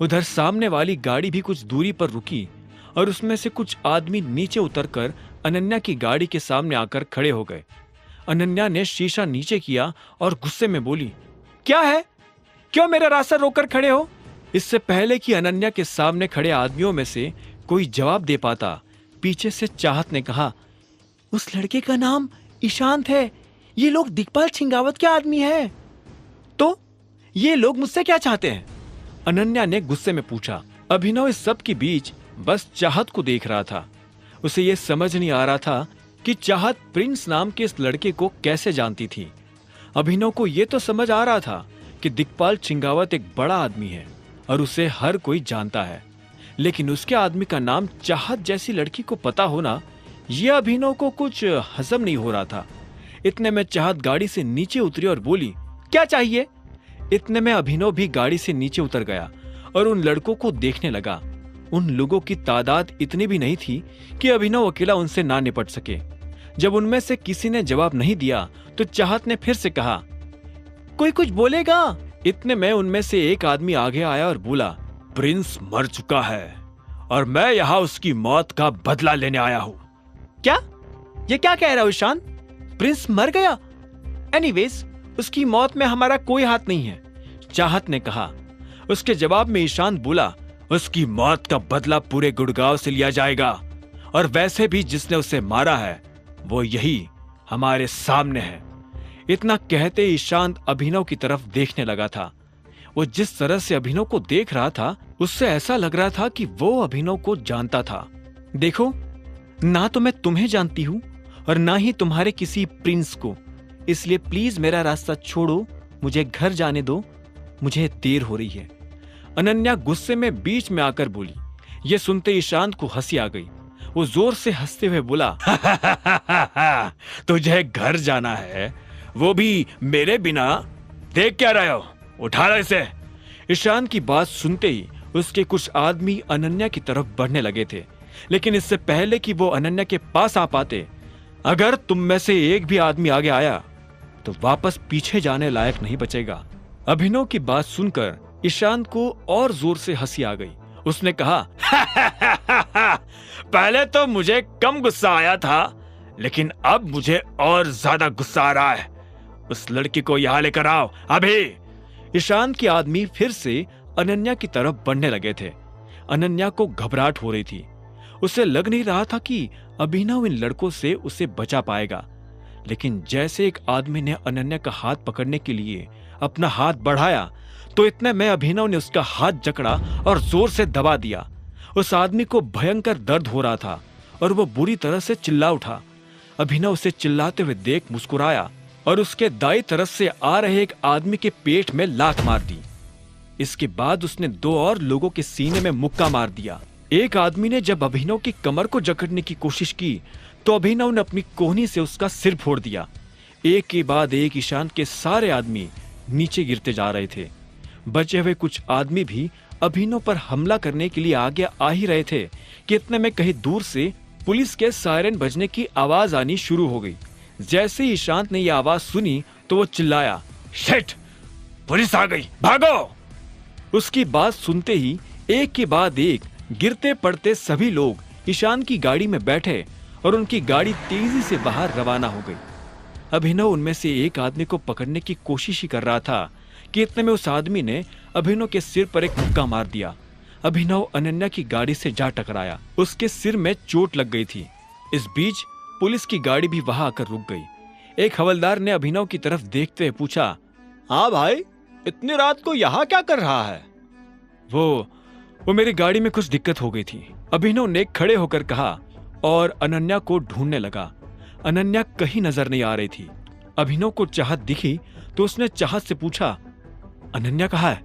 B: उधर सामने वाली गाड़ी भी कुछ दूरी पर रुकी और उसमें से कुछ आदमी नीचे उतरकर अनन्या की गाड़ी के सामने आकर खड़े हो गए। अनन्या ने शीशा नीचे किया और गुस्से में बोली, क्या है? क्यों मेरा रास्ता रोककर खड़े हो? इससे पहले कि अनन्या के सामने खड़े आदमियों में से कोई जवाब दे पाता, पीछे से चाहत ने कहा, उस लड़के का नाम ईशांत है। ये लोग दिग्पाल छिंगावत के आदमी है। तो ये लोग मुझसे क्या चाहते हैं? अनन्या ने गुस्से में पूछा। अभिनव इस सब के बीच बस चाहत को देख रहा था। उसे यह समझ नहीं आ रहा था कि चाहत प्रिंस नाम के इस लड़के को कैसे जानती थी।
A: अभिनव को ये तो समझ आ रहा था कि दिक्पाल चिंगावत एक बड़ा आदमी है और उसे हर कोई जानता है, लेकिन उसके आदमी का नाम चाहत जैसी लड़की को पता होना, यह अभिनव को कुछ हजम नहीं हो रहा था। इतने में चाहत गाड़ी से नीचे उतरी और बोली, क्या चाहिए? इतने में अभिनव भी गाड़ी से नीचे उतर गया और उन लड़कों को देखने लगा। उन लोगों की तादाद इतनी भी नहीं थी कि अभिनव अकेला उनसे ना निपट सके। जब उनमें से किसी ने जवाब नहीं दिया तो चाहत ने फिर से कहा, कोई कुछ बोलेगा? इतने में उनमें से एक आदमी आगे आया और बोला, प्रिंस मर चुका है और मैं यहाँ उसकी मौत का बदला लेने आया हूँ।
B: क्या? ये क्या कह रहा हो ईशान? प्रिंस मर गया? एनीवेज, उसकी मौत में हमारा कोई हाथ नहीं है,
A: चाहत ने कहा। उसके जवाब में ईशान बोला, उसकी मौत का बदला पूरे गुड़गांव से लिया जाएगा और वैसे भी जिसने उसे मारा है वो यही हमारे सामने है। इतना कहते ईशान अभिनव की तरफ देखने लगा था। वो जिस तरह से अभिनव को देख रहा था उससे ऐसा लग रहा था कि वो अभिनव को जानता था।
B: देखो, ना तो मैं तुम्हें जानती हूँ और ना ही तुम्हारे किसी प्रिंस को, इसलिए प्लीज मेरा रास्ता छोड़ो, मुझे घर जाने दो, मुझे देर हो रही है।
A: अनन्या गुस्से में बीच में आकर बोली। ये सुनते ईशान को हंसी आ गई। वो जोर से हंसते हुए बोला, तुझे घर जाना है, वो भी मेरे बिना? देख क्या रहे हो, उठा लो इसे। ईशान की बात सुनते ही उसके कुछ आदमी अनन्या की तरफ बढ़ने लगे थे, लेकिन इससे पहले कि वो अनन्या के पास आ पाते, अगर तुम में से एक भी आदमी आगे आया तो वापस पीछे जाने लायक नहीं बचेगा। अभिनव की बात सुनकर ईशान को और जोर से हंसी आ गई। उसने कहा, पहले तो मुझे कम गुस्सा आया था, लेकिन अब मुझे और ज्यादा गुस्सा आ रहा है। उस लड़की को यहाँ लेकर आओ अभी। ईशान के आदमी फिर से अनन्या की तरफ बढ़ने लगे थे। अनन्या को घबराहट हो रही थी। उसे लग नहीं रहा था कि अभिनव इन लड़कों से उसे बचा पाएगा, लेकिन जैसे एक आदमी ने अनन्या का हाथ पकड़ने के लिए अपना हाथ बढ़ाया तो इतने में अभिनव ने उसका हाथ जकड़ा और जोर से दबा दिया। उस आदमी को भयंकर दर्द हो रहा था और वो बुरी तरह से चिल्ला उठा। अभिनव उसे चिल्लाते हुए देख मुस्कुराया और उसके दाईं तरफ से आ रहे एक आदमी के पेट में लात मार दी। इसके बाद उसने दो और लोगों के सीने में मुक्का मार दिया। एक आदमी ने जब अभिनव की कमर को जकड़ने की कोशिश की तो अभिनव ने अपनी कोहनी से उसका सिर फोड़ दिया। एक के बाद एक ईशान के सारे आदमी नीचे गिरते जा रहे थे। बचे हुए कुछ आदमी भी अभिनव पर हमला करने के लिए आगे आ ही रहे थे कि इतने में कहीं दूर से पुलिस के सायरन बजने की आवाज आनी शुरू हो गई। जैसे ही ईशांत ने यह आवाज सुनी तो वो चिल्लाया, शिट, पुलिस आ गई, भागो। उसकी बात सुनते ही एक के बाद एक गिरते पड़ते सभी लोग ईशान की गाड़ी में बैठे और उनकी गाड़ी तेजी से बाहर रवाना हो गई। अभिनव उनमें से एक आदमी को पकड़ने की कोशिश ही कर रहा था कि इतने में उस आदमी ने अभिनव के सिर पर एक मुक्का मार दिया। अभिनव अनन्या की गाड़ी से जा टकराया। उसके सिर में चोट लग गई थी। इस बीच पुलिस की गाड़ी भी वहां आकर रुक गई। एक हवलदार ने अभिनव की तरफ देखते हुए पूछा,
B: हाँ भाई, इतनी रात को यहाँ क्या कर रहा है?
A: वो मेरी गाड़ी में कुछ दिक्कत हो गई थी, अभिनव ने खड़े होकर कहा और अनन्या को ढूंढने लगा। अनन्या कहीं नजर नहीं आ रही थी। अभिनव को चाहत दिखी तो उसने चाहत से पूछा, अनन्या कहाँ है?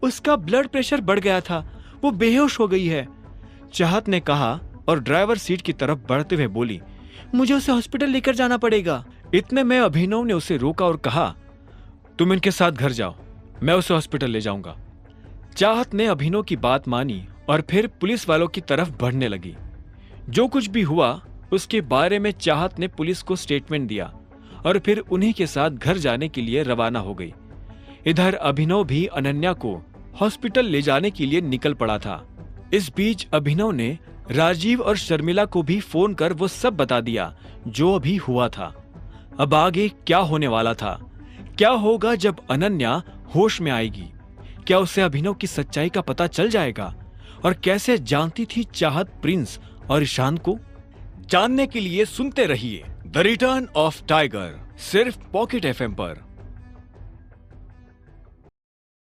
B: उसका ब्लड प्रेशर बढ़ गया था, वो बेहोश हो गई है,
A: चाहत ने कहा और ड्राइवर सीट की तरफ बढ़ते हुए बोली,
B: मुझे उसे हॉस्पिटल लेकर जाना पड़ेगा।
A: इतने में अभिनव ने उसे रोका और कहा, तुम इनके साथ घर जाओ, मैं उसे हॉस्पिटल ले जाऊंगा। चाहत ने अभिनव की बात मानी और फिर पुलिस वालों की तरफ बढ़ने लगी। जो कुछ भी हुआ उसके बारे में चाहत ने पुलिस को स्टेटमेंट दिया और फिर उन्हीं के साथ घर जाने के लिए रवाना हो गई। इधर अभिनव भी अनन्या को हॉस्पिटल ले जाने के लिए निकल पड़ा था। इस बीच अभिनव ने राजीव और शर्मिला को भी फोन कर वो सब बता दिया जो अभी हुआ था। अब आगे क्या होने वाला था, क्या होगा जब अनन्या होश में आएगी, क्या उसे अभिनव की सच्चाई का पता चल जाएगा और कैसे जानती थी चाहत प्रिंस और ईशान को? जानने के लिए सुनते रहिए द रिटर्न ऑफ टाइगर, सिर्फ पॉकेट एफएम पर।